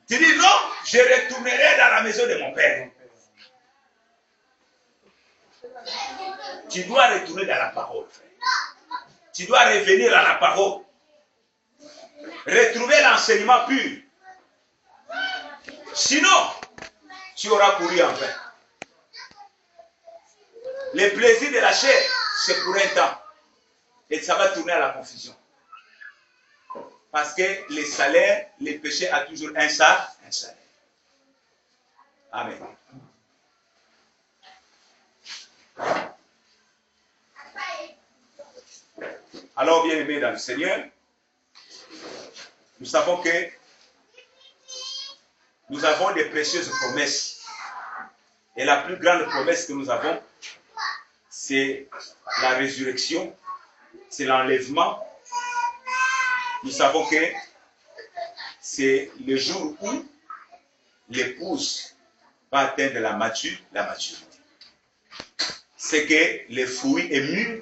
B: Tu dis non, je retournerai dans la maison de mon Père. Tu dois retourner dans la parole, frère. Tu dois revenir à la parole. Retrouver l'enseignement pur. Sinon, tu auras couru en vain. Le plaisir de la chair, c'est pour un temps. Et ça va tourner à la confusion. Parce que les salaires, les péchés a toujours un salaire. Amen. Alors, bien aimés dans le Seigneur, nous savons que nous avons des précieuses promesses. Et la plus grande promesse que nous avons, c'est la résurrection, c'est l'enlèvement. Nous savons que c'est le jour où l'épouse va atteindre la maturité. C'est que le fruit est mûr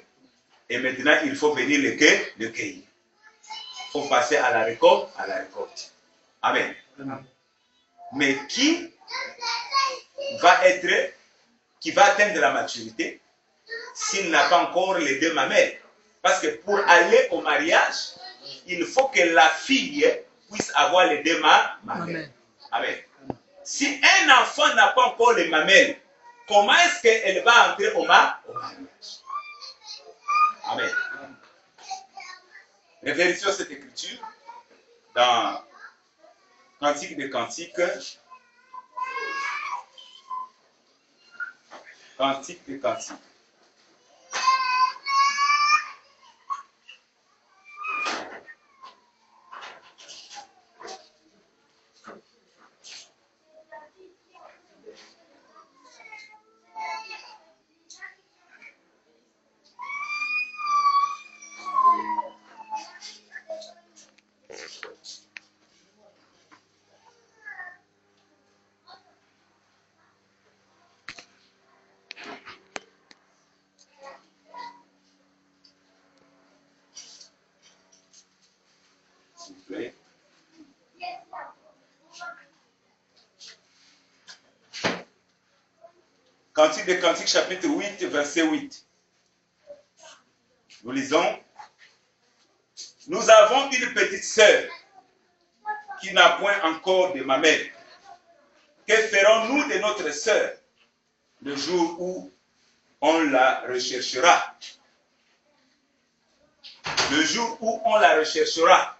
B: et maintenant il faut venir le cueillir. Il faut passer à la récolte. Amen. Mais qui va atteindre la maturité s'il n'a pas encore les deux mamelles? Parce que pour aller au mariage, il faut que la fille puisse avoir les deux mamelles. Amen. Si un enfant n'a pas encore les mamelles, comment est-ce qu'elle va entrer au mariage? Amen. Vérifions cette écriture dans Cantique des Cantiques. Cantique des Cantiques. Cantique des Cantiques, chapitre 8, verset 8. Nous lisons. Nous avons une petite sœur qui n'a point encore de mamelle. Que ferons-nous de notre sœur le jour où on la recherchera? Le jour où on la recherchera.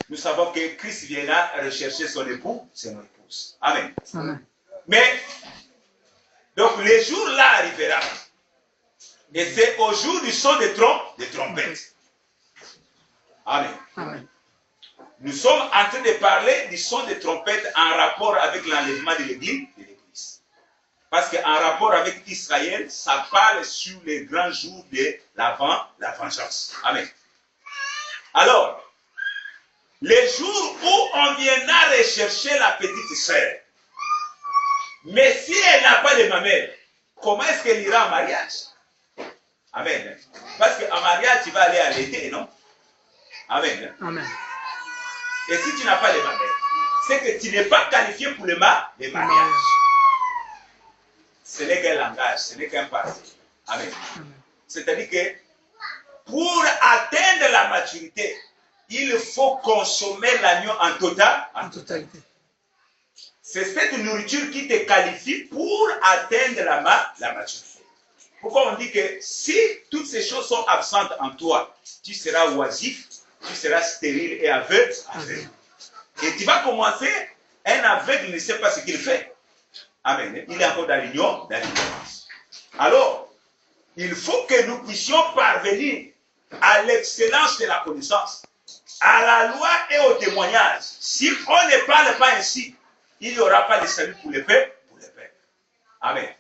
B: Nous savons que Christ viendra rechercher son époux, c'est notre épouse. Amen.
A: Amen.
B: Mais, donc le jour là arrivera. Et c'est au jour du son des trompettes. Amen.
A: Amen.
B: Nous sommes en train de parler du son des trompettes en rapport avec l'enlèvement de l'Église. Parce qu'en rapport avec Israël, ça parle sur les grands jours de la vengeance. Amen. Alors, les jours où on viendra rechercher la petite sœur, mais si elle n'a pas de mamelle, comment est-ce qu'elle ira en mariage? Amen. Parce qu'en mariage, tu vas aller à l'été, non? Amen.
A: Amen.
B: Et si tu n'as pas de mamelle, c'est que tu n'es pas qualifié pour le mariage. Ce n'est qu'un langage, ce n'est qu'un parti. Amen. C'est-à-dire que pour atteindre la maturité, il faut consommer l'agneau en totalité. C'est cette nourriture qui te qualifie pour atteindre la maturité. Pourquoi on dit que si toutes ces choses sont absentes en toi, tu seras oisif, tu seras stérile et aveugle. Et tu vas commencer, un aveugle ne sait pas ce qu'il fait. Amen. Il est encore dans l'ignorance. Alors, il faut que nous puissions parvenir à l'excellence de la connaissance, à la loi et au témoignage. Si on ne parle pas ainsi, il n'y aura pas de salut pour les peuples. Amen.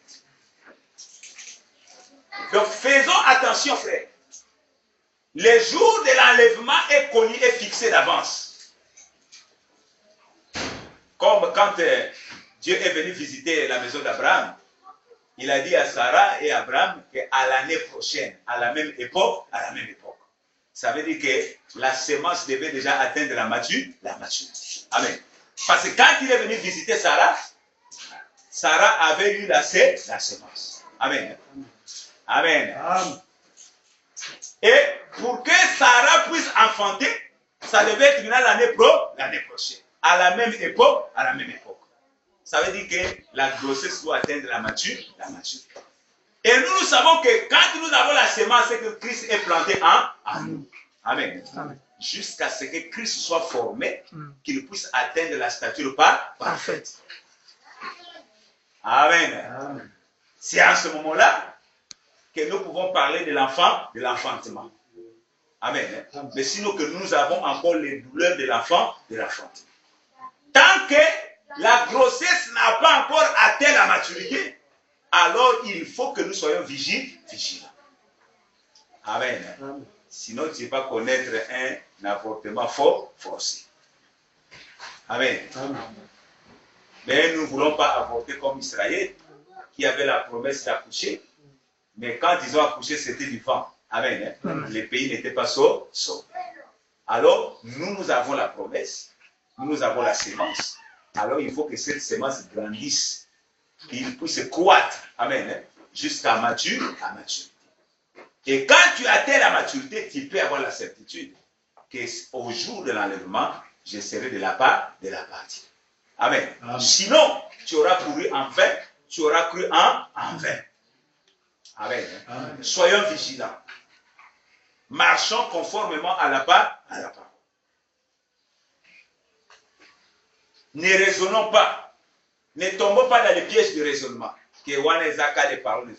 B: Donc faisons attention, frère. Le jour de l'enlèvement est connu et fixé d'avance. Comme quand Dieu est venu visiter la maison d'Abraham, il a dit à Sarah et à Abraham qu'à l'année prochaine, à la même époque, ça veut dire que la semence devait déjà atteindre la maturité. Amen. Parce que quand il est venu visiter Sarah, Sarah avait eu la semence. Amen. Amen. Et pour que Sarah puisse enfanter, ça devait être l'année prochaine. À la même époque. Ça veut dire que la grossesse doit atteindre la maturité. Et nous savons que quand nous avons la semence, c'est que Christ est planté en nous. Amen. Jusqu'à ce que Christ soit formé, qu'il puisse atteindre la stature parfaite. Amen. C'est en ce moment-là que nous pouvons parler de l'enfantement. Amen. Mais sinon que nous avons encore les douleurs de l'enfantement. Tant que la grossesse n'a pas encore atteint la maturité, alors il faut que nous soyons vigilants. Amen. Sinon, tu ne vas pas connaître un avortement forcé. Amen. Mais nous ne voulons pas avorter comme Israël, qui avait la promesse d'accoucher. Mais quand ils ont accouché, c'était du vent. Amen. Les pays n'étaient pas sauvés. Alors, nous avons la promesse. Nous avons la sémence. Alors, il faut que cette sémence grandisse. Qu'il puisse croître. Amen. Jusqu'à maturité. Et quand tu atteins la maturité, tu peux avoir la certitude qu'au jour de l'enlèvement, je serai de la partie. Amen. Sinon, tu auras couru en vain. Tu auras cru en vain. Amen. Soyons vigilants. Marchons conformément à la parole. Ne raisonnons pas. Ne tombons pas dans les pièges du raisonnement. Ce n'est pas des paroles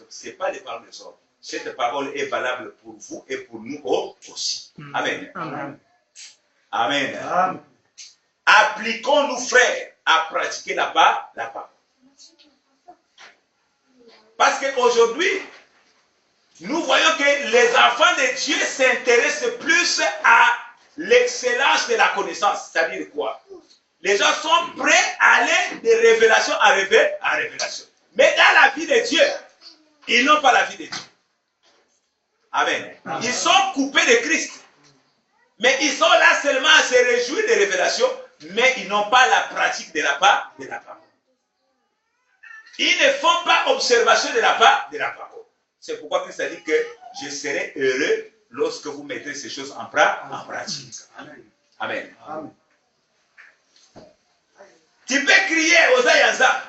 B: des hommes. Cette parole est valable pour vous et pour nous aussi. Amen. Amen. Appliquons-nous, frères, à pratiquer la parole. Parce qu'aujourd'hui, nous voyons que les enfants de Dieu s'intéressent plus à l'excellence de la connaissance. C'est-à-dire quoi? Les gens sont prêts à aller de révélation à révélation. Mais dans la vie de Dieu, ils n'ont pas la vie de Dieu. Amen. Ils sont coupés de Christ. Mais ils sont là seulement à se réjouir des révélations, mais ils n'ont pas la pratique de la parole. Ils ne font pas observation de la parole. C'est pourquoi Christ a dit que je serai heureux lorsque vous mettrez ces choses en pratique. Amen. Amen. Amen. Tu peux crier aux Ayanza,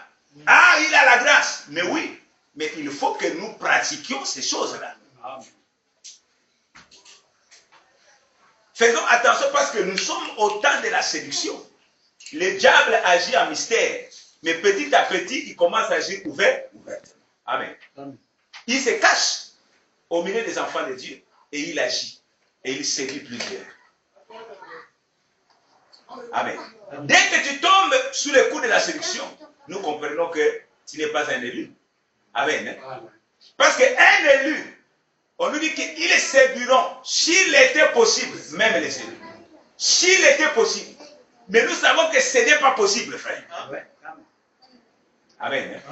B: ah, il a la grâce. Mais oui, mais il faut que nous pratiquions ces choses-là. Faisons attention parce que nous sommes au temps de la séduction. Le diable agit en mystère, mais petit à petit, il commence à agir ouvertement. Amen. Amen. Il se cache au milieu des enfants de Dieu et il agit et il séduit plusieurs. Amen. Dès que tu tombes sous le coup de la séduction, nous comprenons que tu n'es pas un élu. Amen. Parce qu'un élu, on nous dit qu'ils séduiront, s'il était possible, même les élus. S'il était possible. Mais nous savons que ce n'est pas possible, frère. Amen. Amen.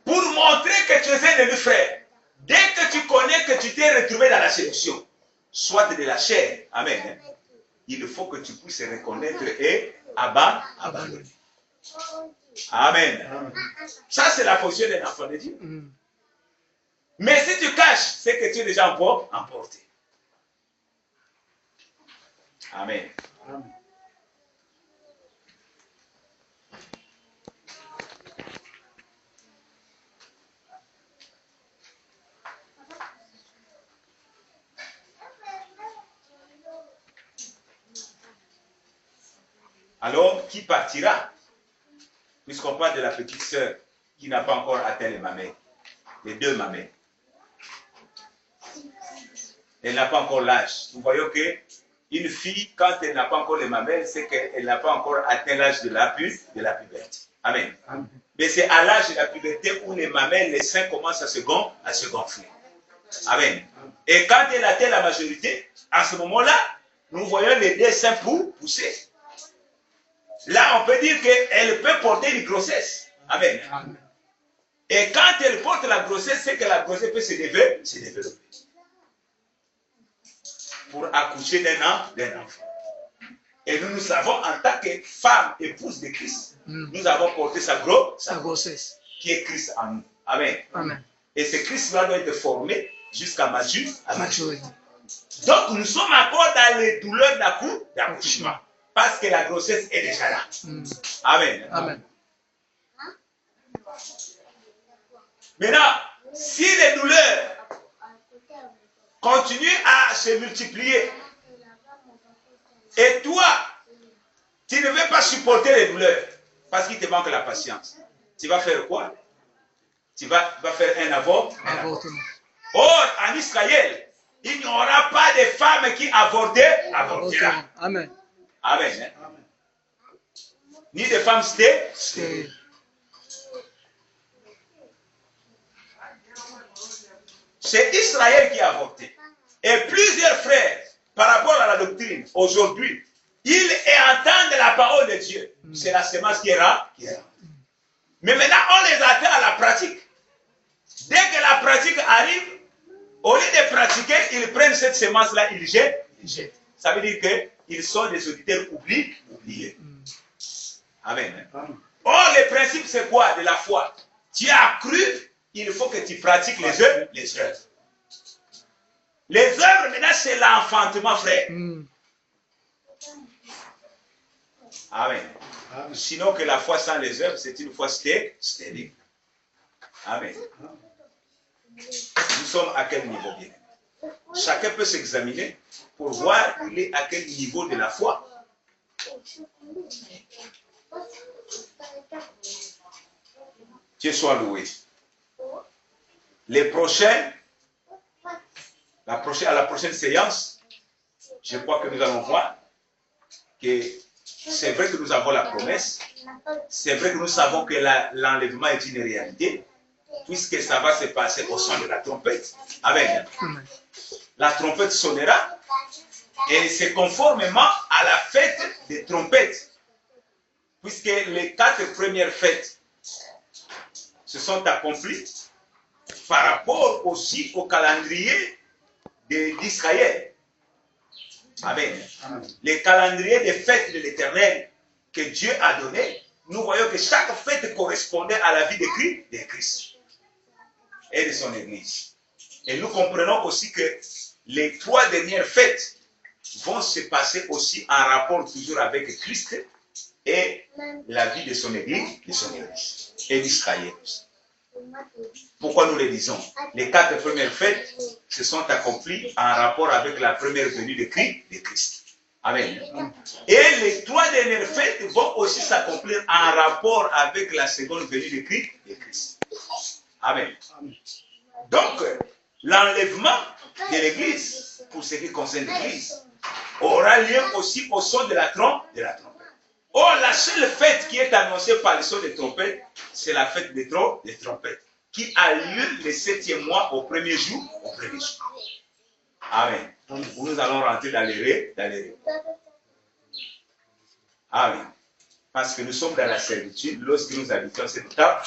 B: Pour montrer que tu es un élu, frère, dès que tu connais que tu t'es retrouvé dans la séduction, soit de la chair, amen, il faut que tu puisses reconnaître et abandonner. Amen. Ça, c'est la position d'un enfant de Dieu. Mais si tu caches, c'est que tu es déjà emporté. Amen. Alors, qui partira? Puisqu'on parle de la petite sœur qui n'a pas encore atteint les mamelles, les deux mamelles. Elle n'a pas encore l'âge. Nous voyons qu'une fille, quand elle n'a pas encore les mamelles, c'est qu'elle n'a pas encore atteint l'âge de la puberté. Amen. Amen. Mais c'est à l'âge de la puberté où les mamelles, les seins commencent à se gonfler. Amen. Et quand elle atteint la majorité, à ce moment-là, nous voyons les deux seins pousser. Là, on peut dire qu'elle peut porter une grossesse. Amen. Amen. Et quand elle porte la grossesse, c'est que la grossesse peut se développer. Pour accoucher d'un enfant. Et nous savons, en tant que femme, épouse de Christ, nous avons porté sa grossesse, qui est Christ en nous. Amen. Amen. Et ce Christ-là doit être formé jusqu'à maturité. Donc, nous sommes encore dans les douleurs d'accouchement. Parce que la grossesse est déjà là. Amen. Amen. Maintenant, si les douleurs continuent à se multiplier, et toi, tu ne veux pas supporter les douleurs, parce qu'il te manque la patience, tu vas faire quoi? Tu vas faire un avortement. Or, en Israël, il n'y aura pas de femmes qui avorteront. Amen. Amen. Amen. Ni de femmes stériles. C'est Israël qui a avorté. Et plusieurs frères, par rapport à la doctrine, aujourd'hui, ils entendent la parole de Dieu. C'est la semence qui est là. Mais maintenant, on les attend à la pratique. Dès que la pratique arrive, au lieu de pratiquer, ils prennent cette semence-là, ils jettent. Ça veut dire qu'ils sont des auditeurs oubliés. Amen. Or, le principe, c'est quoi de la foi? Tu as cru, il faut que tu pratiques les œuvres. Les œuvres, maintenant, c'est l'enfantement, frère. Amen. Sinon que la foi sans les œuvres, c'est une foi stérile. Amen. Nous sommes à quel niveau bien? Chacun peut s'examiner pour voir il est à quel niveau de la foi. Dieu soit loué. À la prochaine séance, je crois que nous allons voir que c'est vrai que nous avons la promesse, c'est vrai que nous savons que l'enlèvement est une réalité, puisque ça va se passer au son de la trompette. Amen. La trompette sonnera et c'est conformément à la fête des trompettes, puisque les 4 premières fêtes se sont accomplies par rapport aussi au calendrier d'Israël. Amen. Le calendrier des fêtes de l'Éternel que Dieu a donné nous voyons que chaque fête correspondait à la vie de Christ et de son Église. Et nous comprenons aussi que les 3 dernières fêtes vont se passer aussi en rapport toujours avec Christ et la vie de son Église, et d'Israël. Pourquoi nous le disons? Les 4 premières fêtes se sont accomplies en rapport avec la première venue de Christ. Amen. Et les 3 dernières fêtes vont aussi s'accomplir en rapport avec la seconde venue de Christ. Amen. Donc, l'enlèvement de l'Église, pour ce qui concerne l'Église, aura lieu aussi au son de la trompette. Or, la seule fête qui est annoncée par le son des trompettes, c'est la fête des trompettes, qui a lieu le 7e mois au premier jour. Amen. Nous allons rentrer dans les règles. Amen. Parce que nous sommes dans la servitude lorsque nous habitons cette table.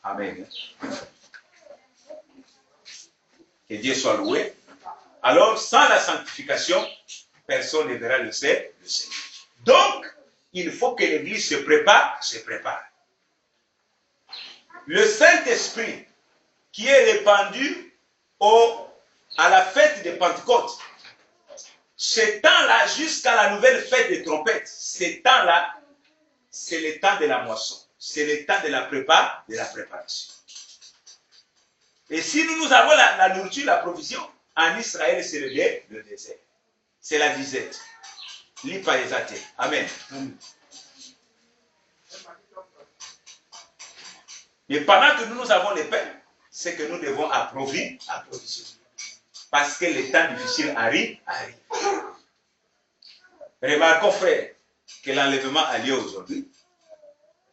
B: Amen. Que Dieu soit loué. Alors, sans la sanctification, personne ne verra le Seigneur. Donc, il faut que l'Église se prépare. Le Saint-Esprit qui est répandu à la fête de Pentecôte, ce temps-là, jusqu'à la nouvelle fête des trompettes, ce temps-là, c'est le temps de la moisson. C'est le temps de la préparation. Et si nous avons la nourriture, la provision, en Israël, c'est le désert. C'est la disette. L'Ipaïsate. Amen. Mais pendant que nous avons le pain, c'est que nous devons approvisionner. Parce que les temps difficiles arrivent. Remarquons, frère, que l'enlèvement a lieu aujourd'hui.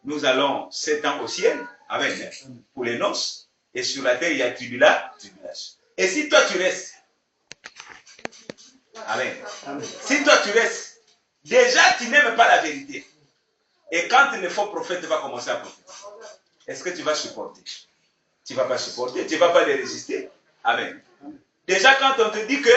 B: Nous allons 7 ans au ciel, amen, pour les noces. Et sur la terre, il y a tribulation. Et si toi tu restes, amen. Si toi tu restes, déjà tu n'aimes pas la vérité. Et quand le faux prophète va commencer à prophétiser, est-ce que tu vas supporter? Tu ne vas pas supporter, tu ne vas pas les résister. Amen. Déjà quand on te dit que,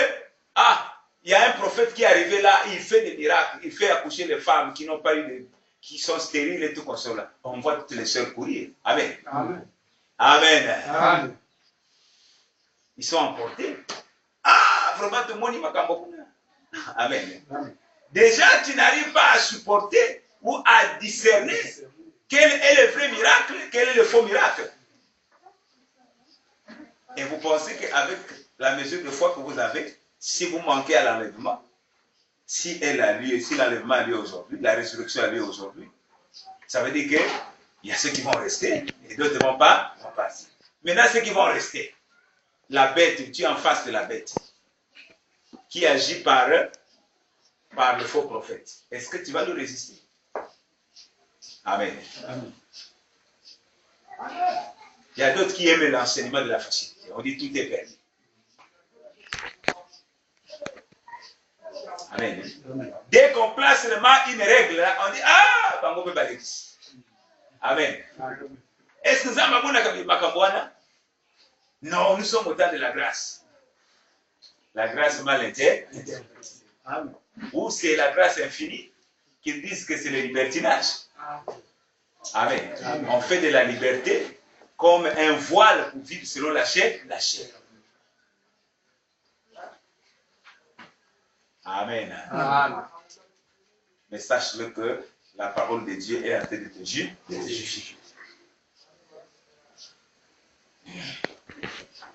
B: il y a un prophète qui est arrivé là, il fait des miracles, il fait accoucher les femmes qui n'ont pas eu qui sont stériles et tout comme ça là, on voit toutes les sœurs courir. Amen. Amen. Amen. Ils sont emportés. Vraiment, tout le monde y va. Amen. Déjà, tu n'arrives pas à supporter ou à discerner quel est le vrai miracle, quel est le faux miracle. Et vous pensez qu'avec la mesure de foi que vous avez, si vous manquez à l'enlèvement, si l'enlèvement a lieu aujourd'hui, la résurrection a lieu aujourd'hui, ça veut dire qu'il y a ceux qui vont rester et d'autres ne vont pas passer. Maintenant, ceux qui vont rester, la bête, tu es en face de la bête, qui agit par le faux prophète. Est-ce que tu vas le résister? Amen. Il y a d'autres qui aiment l'enseignement de la facilité. On dit tout est permis. Amen. Dès qu'on place seulement une règle, on dit bango peut pas. Amen. Est-ce que ça m'a dit non, nous sommes au temps de la grâce. La grâce mal interprétée. Ou c'est la grâce infinie qui disent que c'est le libertinage. Amen. On fait de la liberté comme un voile pour vivre selon la chair. Amen. Mais sache-le que la parole de Dieu est en train de te juger.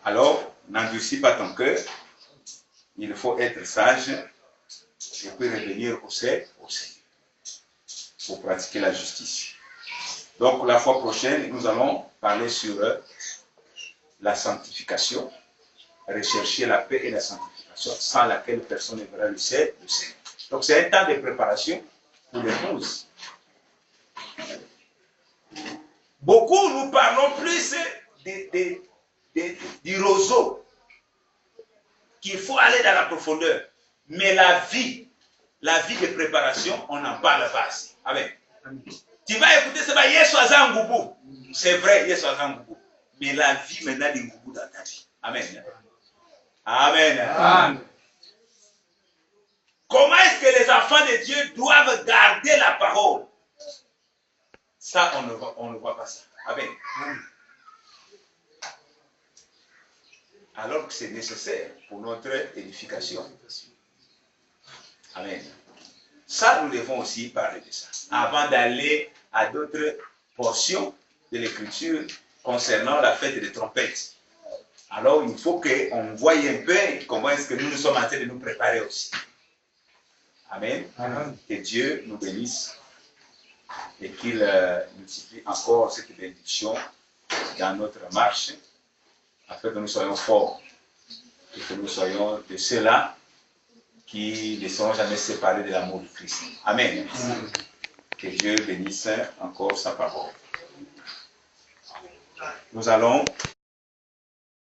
B: Alors, n'endurcis pas ton cœur. Il faut être sage et puis revenir au Seigneur pour pratiquer la justice. Donc, la fois prochaine, nous allons parler sur la sanctification, rechercher la paix et la sanctification, sans laquelle personne ne verra le Seigneur. Donc, c'est un temps de préparation pour l'épouse. Beaucoup, nous parlons plus du roseau, qu'il faut aller dans la profondeur. Mais la vie de préparation, on n'en parle pas assez. Amen. Tu vas écouter, c'est pas Yesu Azangoubou. C'est vrai, Yesu Azangoubou. Mais la vie maintenant de Ngoubou dans ta vie. Amen. Amen. Comment est-ce que les enfants de Dieu doivent garder la parole? Ça, on ne voit pas ça. Amen. Alors que c'est nécessaire pour notre édification. Amen. Ça, nous devons aussi parler de ça. Avant d'aller à d'autres portions de l'Écriture concernant la fête des trompettes. Alors, il faut qu'on voie un peu comment est-ce que nous sommes en train de nous préparer aussi. Amen. Que Dieu nous bénisse et qu'il multiplie encore cette bénédiction dans notre marche, afin que nous soyons forts et que nous soyons de ceux-là qui ne seront jamais séparés de l'amour de Christ. Amen. Que Dieu bénisse encore sa parole. Nous allons